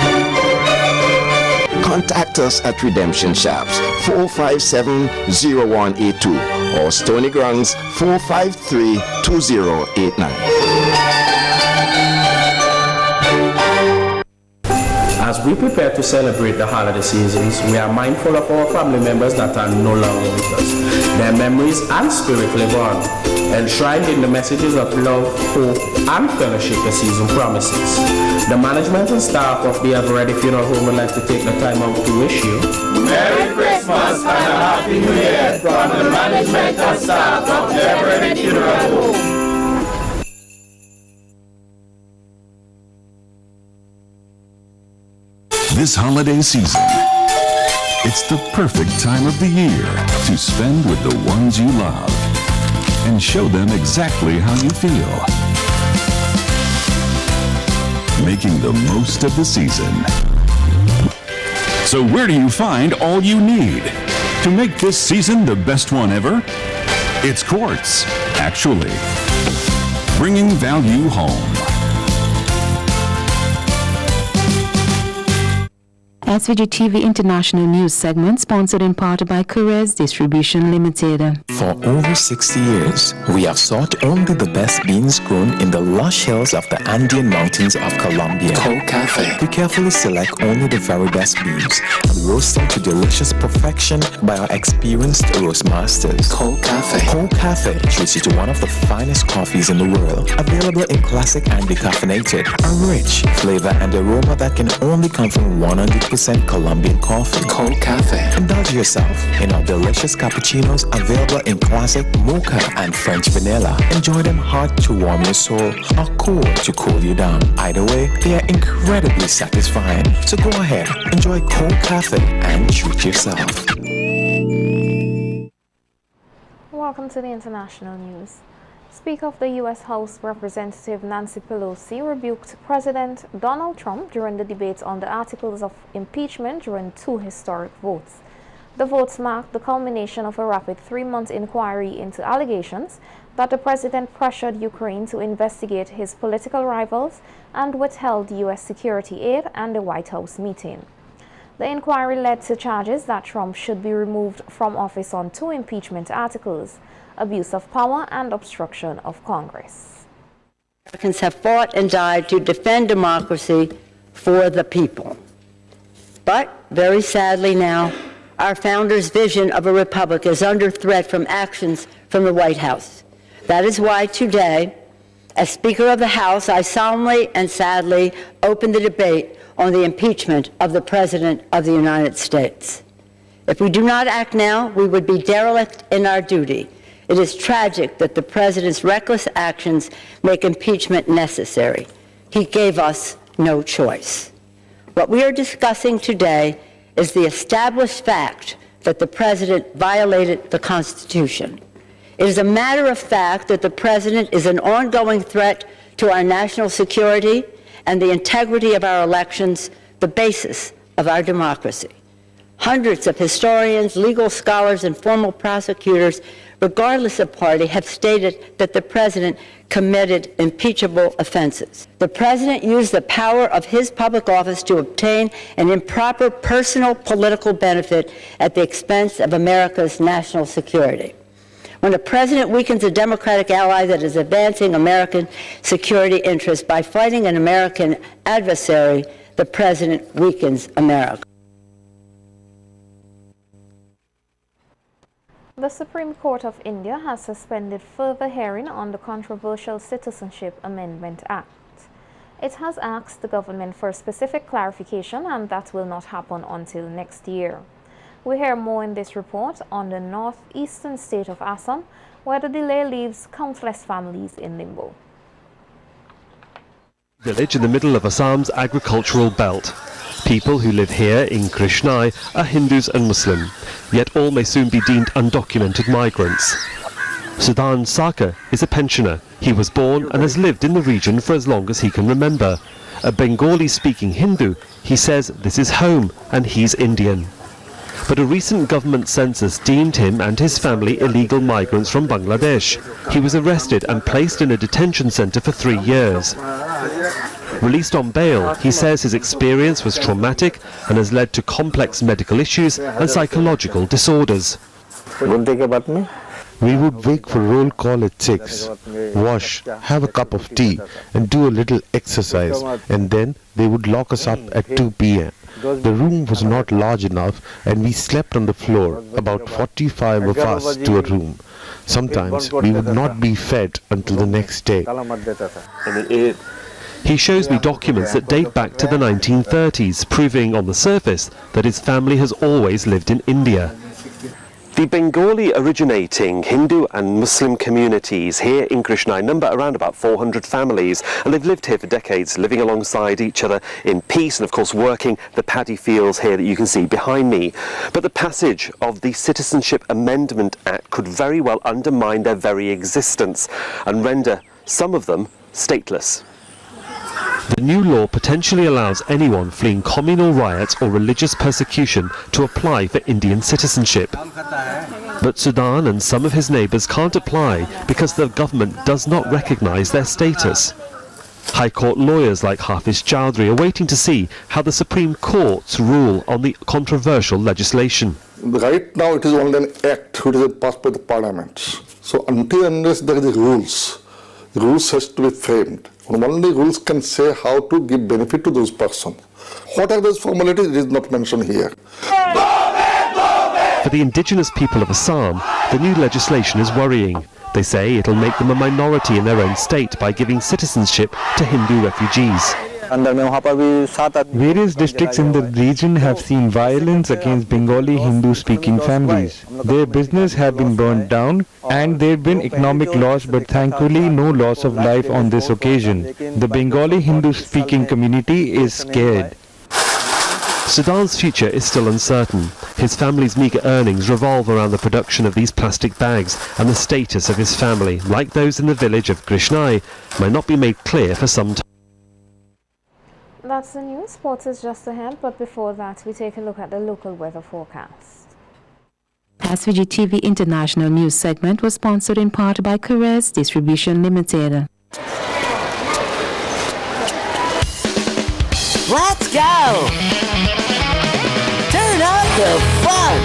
Speaker 2: Contact us at Redemption Shops 457-0182 or Stony Grounds 453-2089.
Speaker 19: As we prepare to celebrate the holiday seasons, we are mindful of our family members that are no longer with us. Their memories and spirit live on, enshrined in the messages of love, hope, and fellowship the season promises. The management and staff of the Eveready Funeral Home would like to take the time out to wish you
Speaker 25: Merry Christmas and a Happy New Year from the management and staff of the Eveready Funeral Home.
Speaker 20: This holiday season, it's the perfect time of the year to spend with the ones you love and show them exactly how you feel. Making the most of the season. So where do you find all you need to make this season the best one ever? It's Quartz, actually. Bringing value home.
Speaker 1: SVG-TV International News segment sponsored in part by Couriers Distribution Limited.
Speaker 3: For over 60 years, we have sought only the best beans grown in the lush hills of the Andean mountains of Colombia. Cold Cafe. We carefully select only the very best beans and roast them to delicious perfection by our experienced roast masters. Cold Cafe. Cold Cafe treats you to one of the finest coffees in the world, available in classic and decaffeinated. A rich flavor and aroma that can only come from 100% Colombian coffee. Cold Cafe. Indulge yourself in our delicious cappuccinos available in classic mocha and French vanilla. Enjoy them hot to warm your soul or cool to cool you down. Either way, they are incredibly satisfying. So go ahead, enjoy Cold Cafe and treat yourself.
Speaker 4: Welcome to the international news. Speaker of the U.S. House Representative Nancy Pelosi rebuked President Donald Trump during the debate on the articles of impeachment during 2 historic votes. The votes marked the culmination of a rapid 3-month inquiry into allegations that the president pressured Ukraine to investigate his political rivals and withheld U.S. security aid and the White House meeting. The inquiry led to charges that Trump should be removed from office on 2 impeachment articles: abuse of power and obstruction of Congress.
Speaker 8: Americans have fought and died to defend democracy for the people. But very sadly now, our founders' vision of a republic is under threat from actions from the White House. That is why today, as Speaker of the House, I solemnly and sadly open the debate on the impeachment of the President of the United States. If we do not act now, we would be derelict in our duty. It is tragic that the President's reckless actions make impeachment necessary. He gave us no choice. What we are discussing today is the established fact that the President violated the Constitution. It is a matter of fact that the President is an ongoing threat to our national security and the integrity of our elections, the basis of our democracy. Hundreds of historians, legal scholars, and former prosecutors, regardless of party, have stated that the President committed impeachable offenses. The President used the power of his public office to obtain an improper personal political benefit at the expense of America's national security. When a president weakens a Democratic ally that is advancing American security interests by fighting an American adversary, the president weakens America.
Speaker 4: The Supreme Court of India has suspended further hearing on the controversial Citizenship Amendment Act. It has asked the government for specific clarification, and that will not happen until next year. We hear more in this report on the northeastern state of Assam, where the delay leaves countless families in limbo.
Speaker 12: Village in the middle of Assam's agricultural belt. People who live here in Krishnai are Hindus and Muslim, yet all may soon be deemed undocumented migrants. Sudan Saka is a pensioner. He was born and has lived in the region for as long as he can remember. A Bengali-speaking Hindu, he says this is home and he's Indian. But a recent government census deemed him and his family illegal migrants from Bangladesh. He was arrested and placed in a detention centre for 3 years. Released on bail, he says his experience was traumatic and has led to complex medical issues and psychological disorders.
Speaker 21: We would wake for roll call at 6, wash, have a cup of tea and do a little exercise, and then they would lock us up at 2 p.m. The room was not large enough and we slept on the floor, about 45 of us to a room. Sometimes we would not be fed until the next day.
Speaker 12: He shows me documents that date back to the 1930s, proving on the surface that his family has always lived in India. The Bengali originating Hindu and Muslim communities here in Krishnai number around about 400 families, and they've lived here for decades, living alongside each other in peace and of course working the paddy fields here that you can see behind me. But the passage of the Citizenship Amendment Act could very well undermine their very existence and render some of them stateless. The new law potentially allows anyone fleeing communal riots or religious persecution to apply for Indian citizenship. But Sudan and some of his neighbours can't apply because the government does not recognise their status. High Court lawyers like Hafiz Chowdhury are waiting to see how the Supreme Court's rule on the controversial legislation.
Speaker 5: Right now it is only an act which is passed by the Parliament. So until unless there is rules has to be framed. Only rules can say how to give benefit to those persons. What are those formalities? It is not mentioned here.
Speaker 12: For the indigenous people of Assam, the new legislation is worrying. They say it'll make them a minority in their own state by giving citizenship to Hindu refugees.
Speaker 6: Various districts in the region have seen violence against Bengali Hindu-speaking families. Their business have been burned down and there have been economic loss, but thankfully no loss of life on this occasion. The Bengali Hindu-speaking community is scared.
Speaker 12: Sudan's future is still uncertain. His family's meagre earnings revolve around the production of these plastic bags, and the status of his family, like those in the village of Krishnai, might not be made clear for some time.
Speaker 4: That's the news. Sports is just ahead, but before that, we take a look at the local weather forecast.
Speaker 1: SVG-TV International News segment was sponsored in part by Carez Distribution Limited.
Speaker 7: Let's go! Turn up the fun!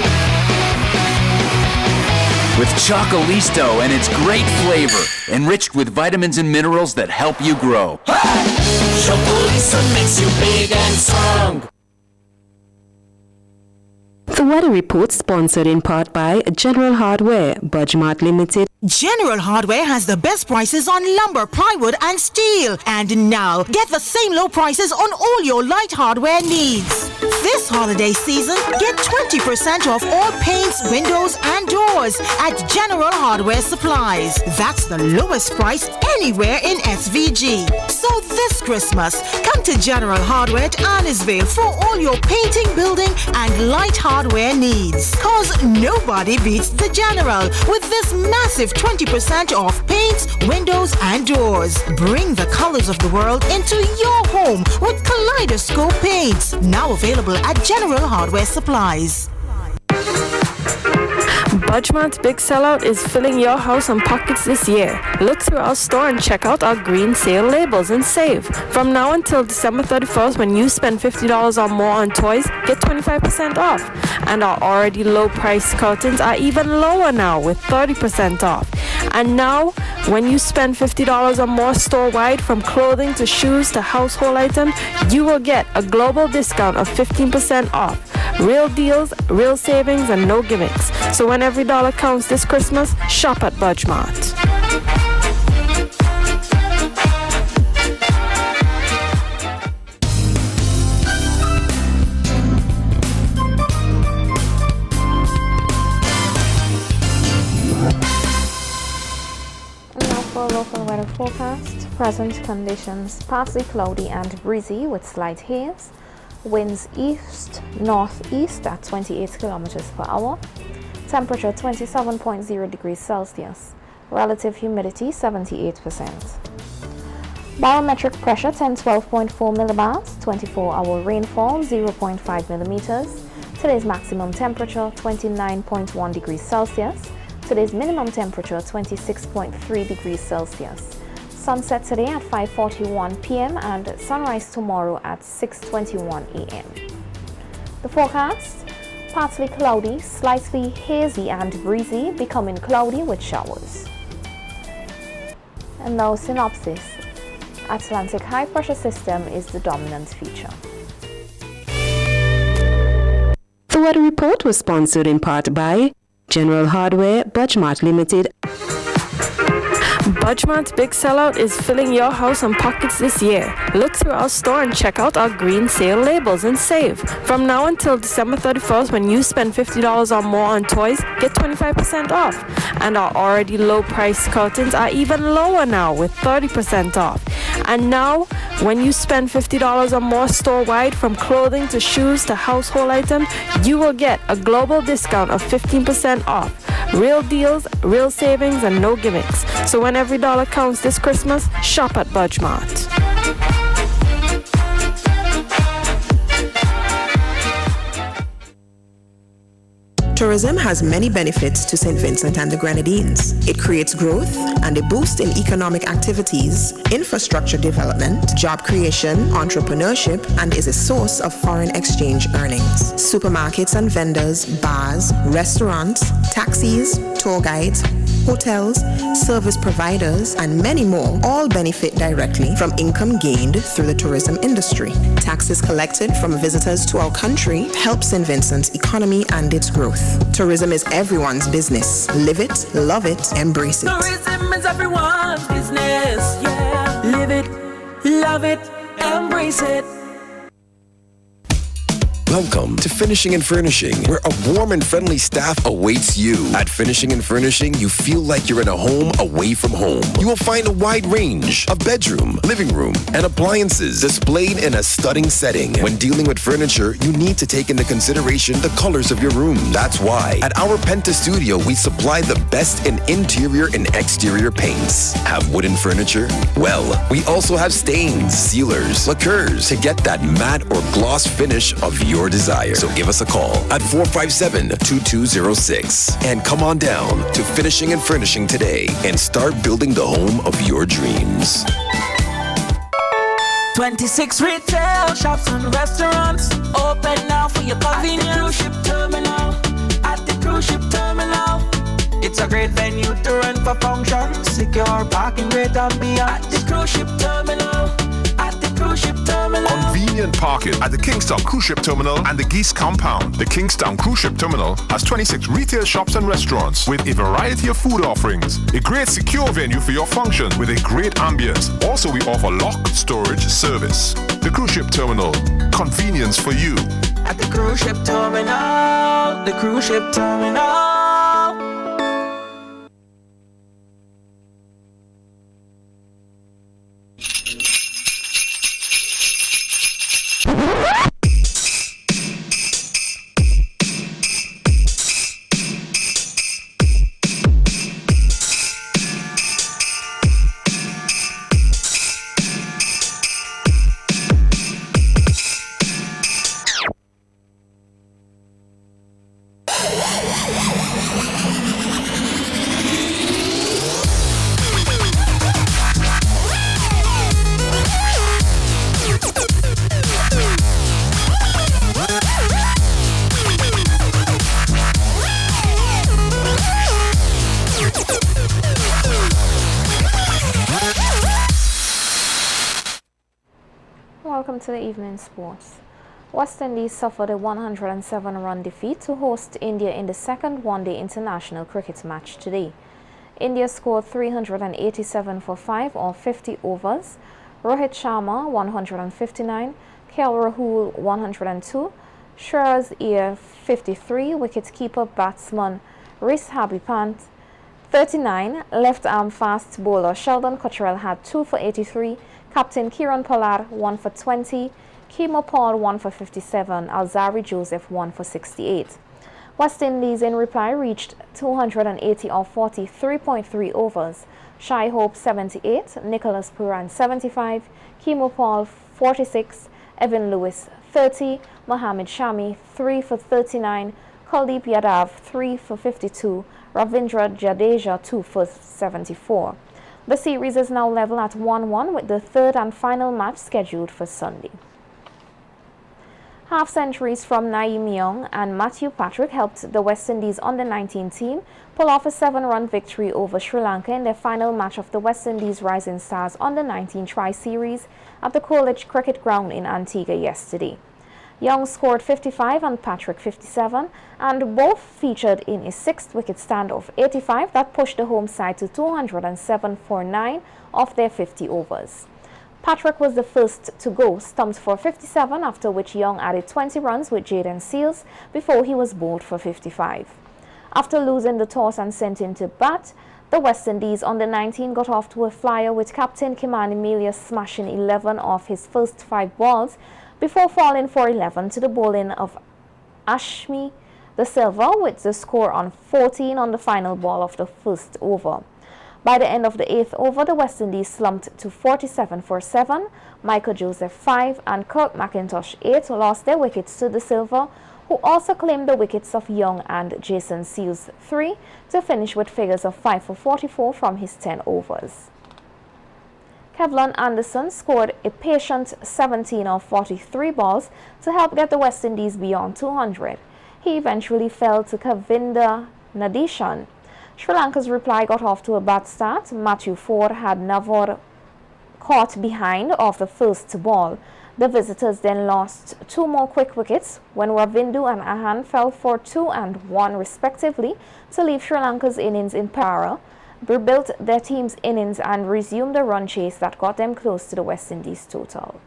Speaker 9: With Chocolisto and its great flavor, enriched with vitamins and minerals that help you grow.
Speaker 7: Chocolisto makes you big and strong.
Speaker 1: The weather report sponsored in part by General Hardware, Budgemart Limited.
Speaker 22: General Hardware has the best prices on lumber, plywood and steel. And now, get the same low prices on all your light hardware needs. This holiday season, get 20% off all paints, windows and doors at General Hardware Supplies. That's the lowest price anywhere in SVG. So this Christmas, come to General Hardware at Arnisvale for all your painting, building and light hardware needs. Cause nobody beats the General with this massive 20% off paints, windows and doors. Bring the colors of the world into your home with Kaleidoscope paints. Now available at General Hardware Supplies.
Speaker 23: Budgemart's big sellout is filling your house and pockets this year. Look through our store and check out our green sale labels and save. From now until December 31st, when you spend $50 or more on toys, get 25% off. And our already low price curtains are even lower now with 30% off. And now, when you spend $50 or more store-wide, from clothing to shoes to household items, you will get a global discount of 15% off. Real deals, real savings, and no gimmicks. So when every dollar counts this Christmas, shop at Budgemart.
Speaker 4: Now for a local weather forecast. Present conditions: partly cloudy and breezy with slight haze. Winds east-northeast at 28 kilometers per hour. Temperature 27.0 degrees Celsius. Relative humidity 78%. Barometric pressure 1012.4 millibars. 24-hour rainfall 0.5 millimeters. Today's maximum temperature 29.1 degrees Celsius. Today's minimum temperature 26.3 degrees Celsius. Sunset today at 5:41 p.m. and sunrise tomorrow at 6:21 a.m. The forecast: partly cloudy, slightly hazy and breezy, becoming cloudy with showers. And now synopsis. Atlantic high pressure system is the dominant feature.
Speaker 1: The weather report was sponsored in part by General Hardware, Budgemart Limited.
Speaker 23: Budgemart's big sellout is filling your house and pockets this year. Look through our store and check out our green sale labels and save. From now until December 31st, when you spend $50 or more on toys, get 25% off. And our already low price curtains are even lower now with 30% off. And now, when you spend $50 or more store-wide, from clothing to shoes to household items, you will get a global discount of 15% off. Real deals, real savings, and no gimmicks. So when every dollar counts this Christmas, shop at Budgemart.
Speaker 10: Tourism has many benefits to St. Vincent and the Grenadines. It creates growth and a boost in economic activities, infrastructure development, job creation, entrepreneurship, and is a source of foreign exchange earnings. Supermarkets and vendors, bars, restaurants, taxis, tour guides, hotels, service providers, and many more all benefit directly from income gained through the tourism industry. Taxes collected from visitors to our country help St. Vincent's economy and its growth. Tourism is everyone's business. Live it, love it, embrace it.
Speaker 7: Tourism is everyone's business, yeah. Live it, love it, embrace it.
Speaker 11: Welcome to Finishing and Furnishing, where a warm and friendly staff awaits you. At Finishing and Furnishing, you feel like you're in a home away from home. You will find a wide range of bedroom, living room, and appliances displayed in a stunning setting. When dealing with furniture, you need to take into consideration the colors of your room. That's why at our Penta Studio, we supply the best in interior and exterior paints. Have wooden furniture? Well, we also have stains, sealers, lacquers to get that matte or gloss finish of your desire. So give us a call at 457-2206 and come on down to Finishing and Furnishing today and start building the home of your dreams.
Speaker 7: 26 retail shops and restaurants open now for your convenience. At the cruise ship terminal. At the cruise ship terminal. It's a great venue to run for functions. Secure parking, great ambiance. At the cruise ship terminal. At the cruise ship terminal.
Speaker 17: Convenient parking at the Kingston Cruise Ship Terminal and the Geese Compound. The Kingston Cruise Ship Terminal has 26 retail shops and restaurants with a variety of food offerings. A great secure venue for your function with a great ambience. Also, we offer lock storage service. The Cruise Ship Terminal. Convenience for you.
Speaker 7: At the cruise ship terminal. The cruise ship terminal.
Speaker 4: Welcome to the evening sports. West Indies suffered a 107-run defeat to host India in the second one-day international cricket match today. India scored 387 for 5 or 50 overs. Rohit Sharma 159, KL Rahul 102, Shreyas Iyer 53, wicket-keeper batsman Reece Habipant 39, left-arm fast bowler Sheldon Cottrell had 2 for 83, Captain Kiran Pollard 1 for 20, Kimo Paul 1 for 57, Alzari Joseph 1 for 68. West Indies in reply reached 280 or 40, 3.3 overs. Shai Hope 78, Nicholas Puran 75, Kimo Paul 46, Evan Lewis 30, Mohammad Shami 3 for 39, Kuldeep Yadav 3 for 52, Ravindra Jadeja 2 for 74. The series is now level at 1-1 with the third and final match scheduled for Sunday. Half-centuries from Naeem Young and Matthew Patrick helped the West Indies under-19 team pull off a 7-run victory over Sri Lanka in their final match of the West Indies Rising Stars under-19 Tri-Series at the College Cricket Ground in Antigua yesterday. Young scored 55 and Patrick 57, and both featured in a 6th wicket stand of 85 that pushed the home side to 207 for 9 of their 50 overs. Patrick was the first to go, stumped for 57, after which Young added 20 runs with Jayden Seales before he was bowled for 55. After losing the toss and sent in to bat, the West Indies under-19 got off to a flyer with captain Kimani Melia smashing 11 off his first 5 balls before falling for 11 to the bowling of Ashmi De Silva with the score on 14 on the final ball of the first over. By the end of the 8th over, the West Indies slumped to 47 for 7, Michael Joseph 5 and Kirk McIntosh 8 lost their wickets to De Silva, who also claimed the wickets of Young and Jason Seals 3 to finish with figures of 5 for 44 from his 10 overs. Kevlon Anderson scored a patient 17 of 43 balls to help get the West Indies beyond 200. He eventually fell to Kavinda Nadishan. Sri Lanka's reply got off to a bad start. Matthew Ford had Navor caught behind off the first ball. The visitors then lost 2 more quick wickets when Ravindu and Ahan fell for 2 and 1 respectively to leave Sri Lanka's innings in peril, rebuilt their team's innings and resumed the run chase that got them close to the West Indies total.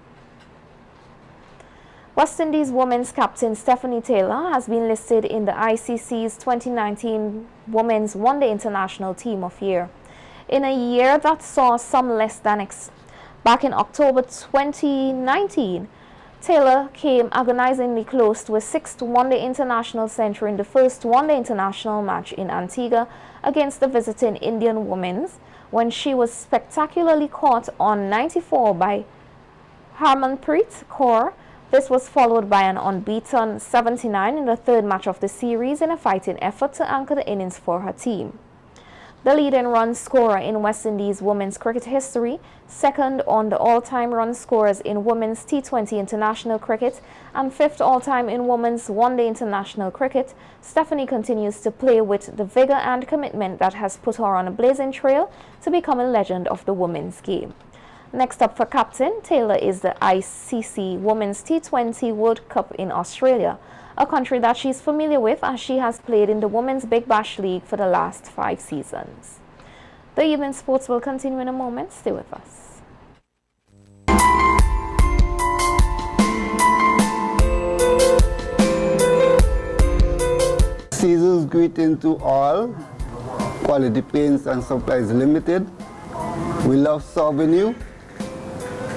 Speaker 4: West Indies women's captain Stephanie Taylor has been listed in the ICC's 2019 Women's One Day International Team of Year. In a year that saw some less than back in October 2019, Taylor came agonizingly close to a 6th one-day international century in the first one-day international match in Antigua against the visiting Indian Women's, when she was spectacularly caught on 94 by Harmanpreet Kaur. This was followed by an unbeaten 79 in the third match of the series in a fighting effort to anchor the innings for her team. The leading run scorer in West Indies women's cricket history, second on the all-time run scorers in women's T20 international cricket, and 5th all-time in women's one-day international cricket, Stephanie continues to play with the vigor and commitment that has put her on a blazing trail to become a legend of the women's game. Next up for captain, Taylor is the ICC Women's T20 World Cup in Australia, a country that she's familiar with as she has played in the Women's Big Bash League for the last 5 seasons. The evening sports will continue in a moment. Stay with us.
Speaker 13: Season's greeting to all. Quality Paints and Supplies Limited. We love serving you,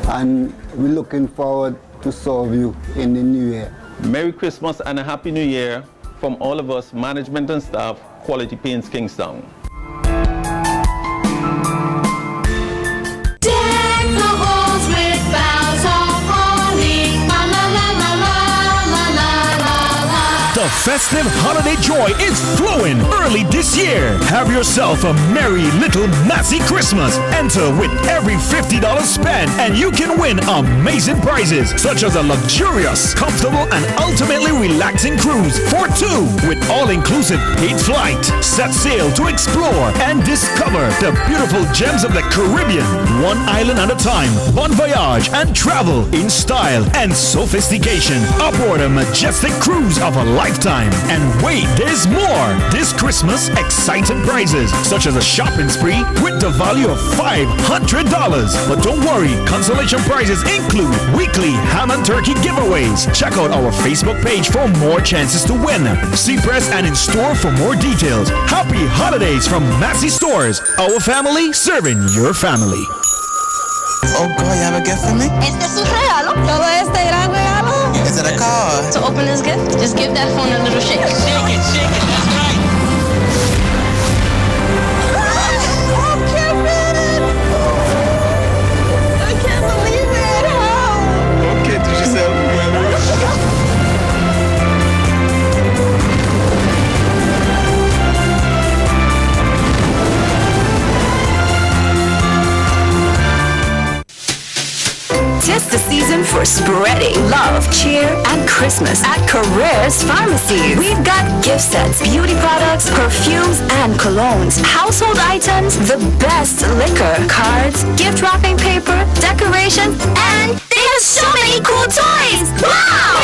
Speaker 13: and we're looking forward to serve you in the new year.
Speaker 14: Merry Christmas and a Happy New Year from all of us, management and staff, Quality Paints Kingstown.
Speaker 15: Deck the halls with boughs of holly, la la la la la la la la.
Speaker 16: The festive holiday joy is flowing early this year. Have yourself a merry little Massey Christmas. Enter with every $50 spent and you can win amazing prizes such as a luxurious, comfortable and ultimately relaxing cruise for 2 with all-inclusive paid flight. Set sail to explore and discover the beautiful gems of the Caribbean, one island at a time. Bon voyage and travel in style and sophistication aboard a majestic cruise of a lifetime. And wait, there's more! This Christmas, exciting prizes such as a shopping spree with the value of $500. But don't worry, consolation prizes include weekly ham and turkey giveaways. Check out our Facebook page for more chances to win. See press and in store for more details. Happy holidays from Massey Stores. Our family serving your family.
Speaker 24: Oh girl, you have a gift for me?
Speaker 15: Este es un regalo. Todo este gran regalo.
Speaker 24: Is it a card?
Speaker 15: To open this gift, just give that phone a little shake. Shake it, that's right. I can't believe it. I can't believe it. How?
Speaker 24: Okay, did you say
Speaker 26: Tis the season for spreading love, cheer, and Christmas at Carreras Pharmacies. We've got gift sets, beauty products, perfumes, and colognes, household items, the best liquor, cards, gift wrapping paper, decorations, and there's so many cool toys! Wow!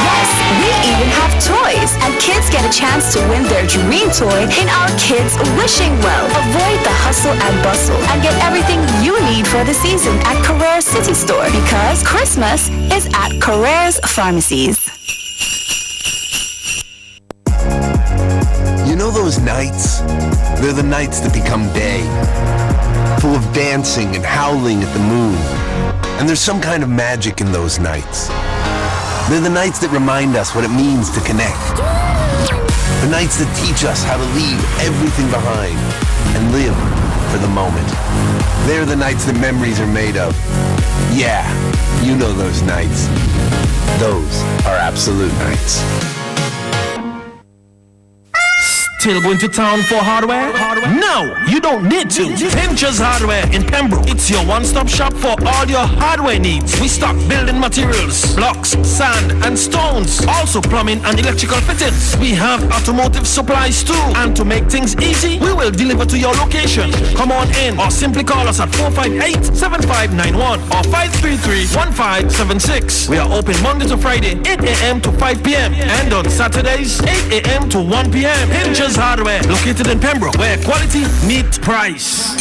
Speaker 26: Yes, we even have toys, and kids get a chance to win their dream toy in our Kids Wishing Well. Avoid the hustle and bustle and get everything you need for the season at Carreras City Store, because Christmas is at Carreras Pharmacies.
Speaker 11: You know those nights? They're the nights that become day, full of dancing and howling at the moon. And there's some kind of magic in those nights. They're the nights that remind us what it means to connect. The nights that teach us how to leave everything behind and live for the moment. They're the nights that memories are made of. Yeah, you know those nights. Those are absolute nights.
Speaker 2: Still going to town for hardware? No, you don't need to. Pinchers Hardware in Pembroke. It's your one-stop shop for all your hardware needs. We stock building materials, blocks, sand, and stones. Also plumbing and electrical fittings. We have automotive supplies too. And to make things easy, we will deliver to your location. Come on in or simply call us at 458-7591 or 533-1576. We are open Monday to Friday, 8 a.m. to 5 p.m. and on Saturdays, 8 a.m. to 1 p.m. Pinchers Hardware, located in Pembroke, where quality meets price.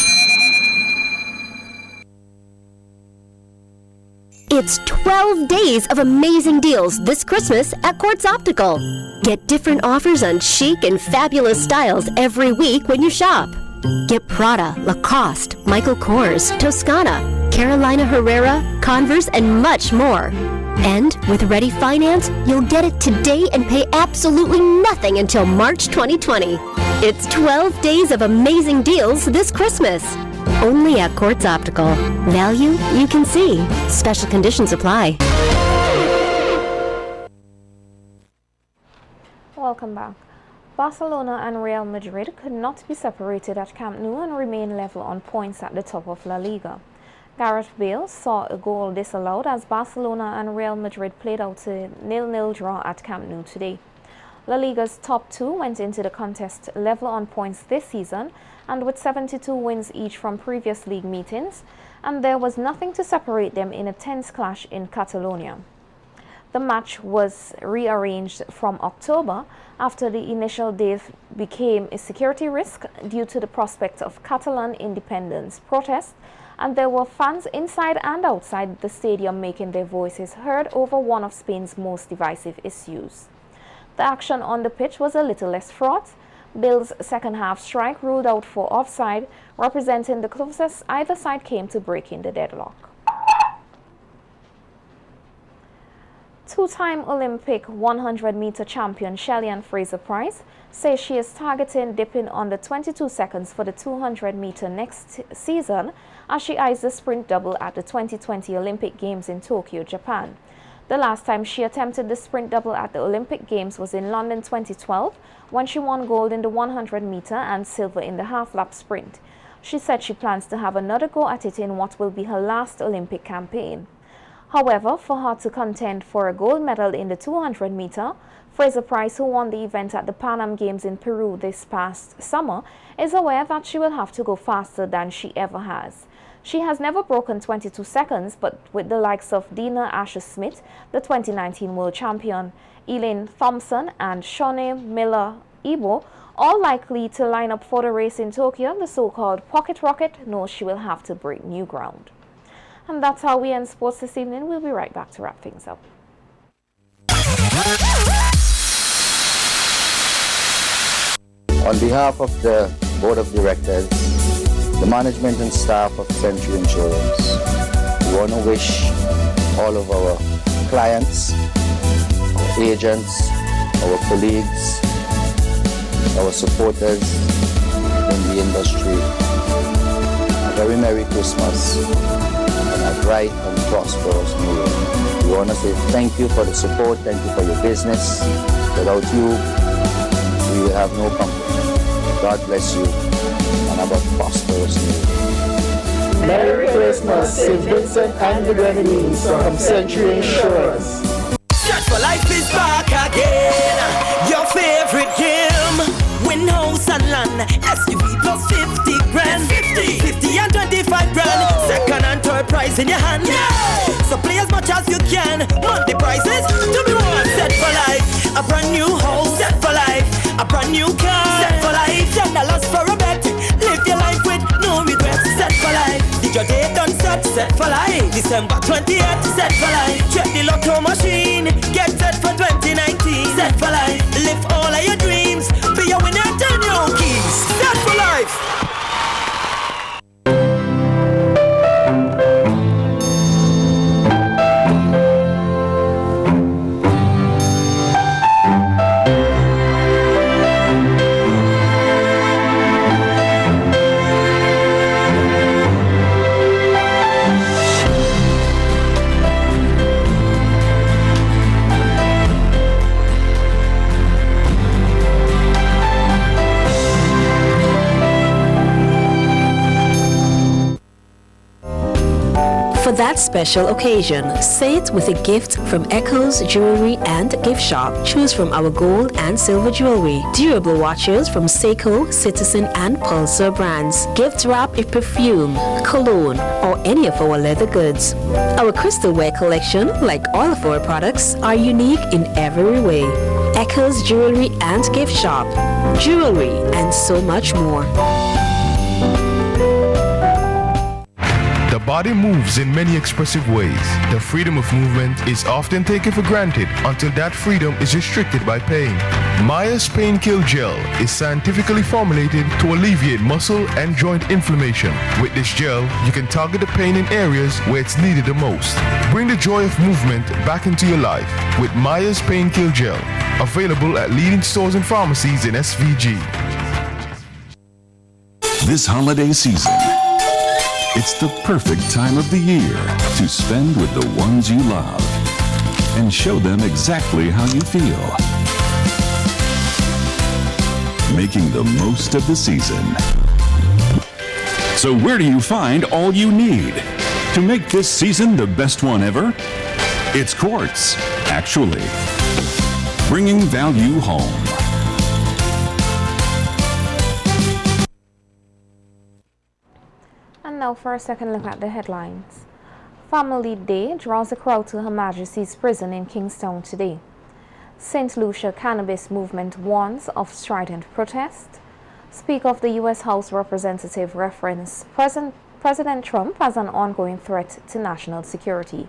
Speaker 3: It's 12 days of amazing deals this Christmas at Quartz Optical. Get different offers on chic and fabulous styles every week when you shop. Get Prada, Lacoste, Michael Kors, Toscana, Carolina Herrera, Converse, and much more. And with Ready Finance, you'll get it today and pay absolutely nothing until March 2020. It's 12 days of amazing deals this Christmas. Only at Quartz Optical. Value you can see. Special conditions apply.
Speaker 4: Welcome back. Barcelona and Real Madrid could not be separated at Camp Nou and remain level on points at the top of La Liga. Gareth Bale saw a goal disallowed as Barcelona and Real Madrid played out a 0-0 draw at Camp Nou today. La Liga's top two went into the contest level on points this season and with 72 wins each from previous league meetings, and there was nothing to separate them in a tense clash in Catalonia. The match was rearranged from October after the initial date became a security risk due to the prospect of Catalan independence protests, and there were fans inside and outside the stadium making their voices heard over one of Spain's most divisive issues. The action on the pitch was a little less fraught. Bale's second-half strike ruled out for offside, representing the closest either side came to breaking the deadlock. Two-time Olympic 100-meter champion Shelly-Ann Fraser-Pryce says she is targeting dipping under 22 seconds for the 200-meter next season as she eyes the sprint double at the 2020 Olympic Games in Tokyo, Japan. The last time she attempted the sprint double at the Olympic Games was in London 2012 when she won gold in the 100-meter and silver in the half-lap sprint. She said she plans to have another go at it in what will be her last Olympic campaign. However, for her to contend for a gold medal in the 200-meter, Fraser-Pryce, who won the event at the Pan Am Games in Peru this past summer, is aware that she will have to go faster than she ever has. She has never broken 22 seconds, but with the likes of Dina Asher-Smith, the 2019 world champion, Elaine Thompson and Shaunae Miller-Ibo, all likely to line up for the race in Tokyo, the so-called Pocket Rocket knows she will have to break new ground. And that's how we end sports this evening. We'll be right back to wrap things up.
Speaker 18: On behalf of the Board of Directors, the management and staff of Century Insurance, we want to wish all of our clients, our agents, our colleagues, our supporters in the industry a very Merry Christmas and a bright and prosperous New Year. We want to say thank you for the support, thank you for your business. Without you, we will have no company. God bless you and have a prosperous New Year.
Speaker 19: Merry Christmas, St. Vincent and the Grenadines from Century Insurance.
Speaker 7: Set for Life is back again. Your favorite game. Win house and land. SUV plus 50 grand. 50 and 25 grand. Second and third prize in your hand. So play as much as you can. Monthly prizes to be won. Set for life. A brand new house. Set for life. A brand new car. Set for life. $10 for a bet. Live your life with no regrets. Set for life. Did your date done set? Set for life. December 28th. Set for life. Check the lotto machine. Get set for 2019. Set for life. Live all of your dreams. Be a winner, turn your keys. Set for life.
Speaker 5: that special occasion. Say it with a gift from Echoes Jewelry and Gift Shop. Choose from our gold and silver jewelry, durable watches from Seiko, Citizen and Pulsar brands. Gift wrap a perfume, cologne, or any of our leather goods. Our crystalware collection, like all of our products, are unique in every way. Echoes Jewelry and Gift Shop. Jewelry and so much more.
Speaker 6: The body moves in many expressive ways. The freedom of movement is often taken for granted until that freedom is restricted by pain. Maya's Pain Kill Gel is scientifically formulated to alleviate muscle and joint inflammation. With this gel, you can target the pain in areas where it's needed the most. Bring the joy of movement back into your life with Maya's Pain Kill Gel. Available at leading stores and pharmacies in SVG.
Speaker 8: This holiday season, it's the perfect time of the year to spend with the ones you love and show them exactly how you feel. Making the most of the season. So where do you find all you need to make this season the best one ever? It's Quartz, actually. Bringing value home.
Speaker 4: And now for a second look at the headlines. Family Day draws a crowd to Her Majesty's prison in Kingstown today. St. Lucia Cannabis Movement warns of strident protest. Speaker of the U.S. House Representative referenced President Trump as an ongoing threat to national security.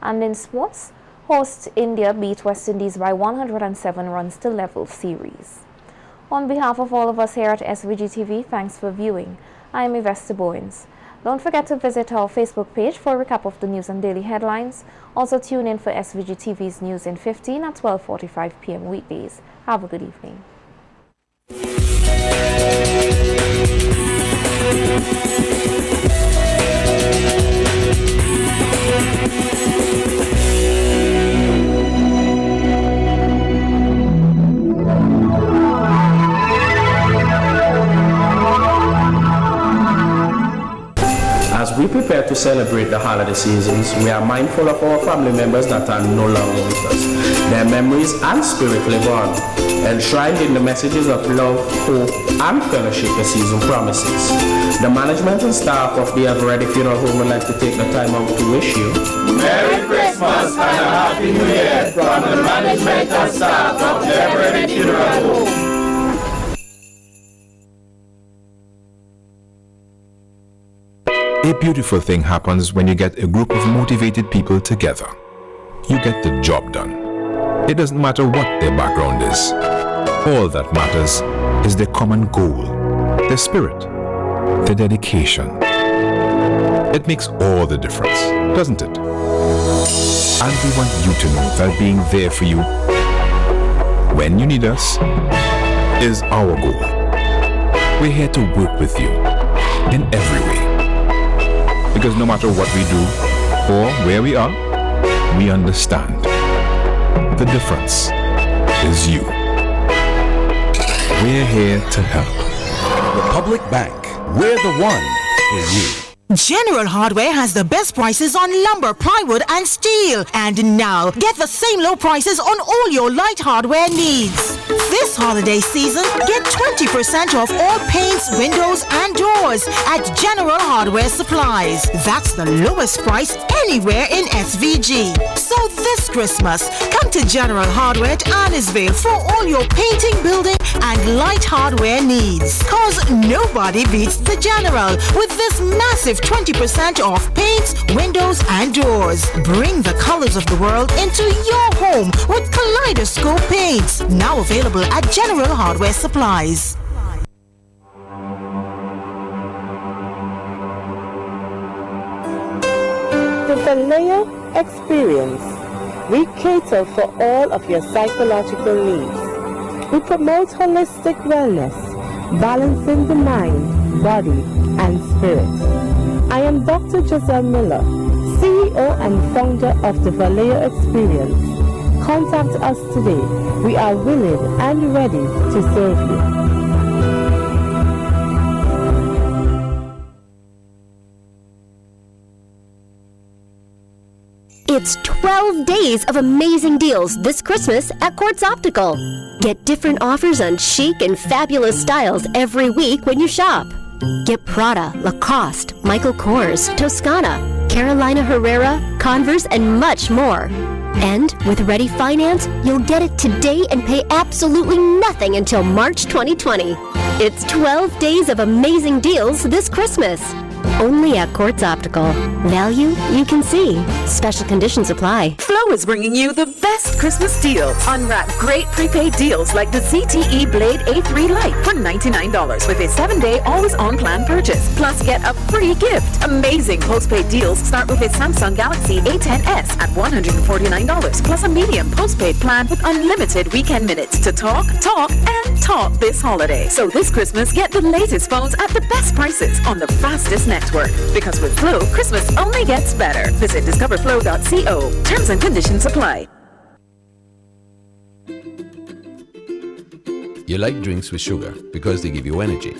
Speaker 4: And in sports, host India beat West Indies by 107 runs to level series. On behalf of all of us here at SVG-TV, thanks for viewing. I am Yvette Bowens. Don't forget to visit our Facebook page for a recap of the news and daily headlines. Also tune in for SVG-TV's News in 15 at 12:45 p.m. weekdays. Have a good evening.
Speaker 20: As we prepare to celebrate the holiday seasons, we are mindful of our family members that are no longer with us. Their memories and spirit live on, enshrined in the messages of love, hope, and fellowship the season promises. The management and staff of the Eveready Funeral Home would like to take the time out to wish you
Speaker 21: Merry Christmas and a Happy New Year from the management and staff of the Eveready Funeral Home.
Speaker 25: A beautiful thing happens when you get a group of motivated people together. You get the job done. It doesn't matter what their background is. All that matters is their common goal, their spirit, their dedication. It makes all the difference, doesn't it? And we want you to know that being there for you when you need us is our goal. We're here to work with you in every way. Because no matter what we do or where we are, we understand. The difference is you. We're here to help.
Speaker 27: Republic Bank, we're the one for you.
Speaker 22: General Hardware has the best prices on lumber, plywood, and steel. And now, get the same low prices on all your light hardware needs. This holiday season, get 20% off all paints, windows, and doors at General Hardware Supplies. That's the lowest price anywhere in SVG. So this Christmas, come to General Hardware at Annisvale for all your painting, building, and light hardware needs. Cause nobody beats the General with this massive 20% off paints, windows, and doors. Bring the colors of the world into your home with Kaleidoscope paints. Now available at General Hardware Supplies.
Speaker 28: The Vallejo Experience. We cater for all of your psychological needs. We promote holistic wellness, balancing the mind, body, and spirit. I am Dr. Giselle Miller, CEO and founder of the Vallejo Experience. Contact us today. We are willing and ready to serve you.
Speaker 3: It's 12 days of amazing deals this Christmas at Quartz Optical. Get different offers on chic and fabulous styles every week when you shop. Get Prada, Lacoste, Michael Kors, Toscana, Carolina Herrera, Converse, and much more. And with Ready Finance, you'll get it today and pay absolutely nothing until March 2020. It's 12 days of amazing deals this Christmas. Only at Quartz Optical. Value you can see. Special conditions apply.
Speaker 1: Flow is bringing you the best Christmas deals. Unwrap great prepaid deals like the ZTE Blade A3 Lite for $99 with a 7-day always-on plan purchase. Plus, get a free gift. Amazing postpaid deals start with a Samsung Galaxy A10s at $149 plus a medium postpaid plan with unlimited weekend minutes to talk, and talk this holiday. So this Christmas, get the latest phones at the best prices on the fastest network. Because with Flow, Christmas only gets better. Visit discoverflow.co. Terms and conditions apply.
Speaker 9: You like drinks with sugar because they give you energy.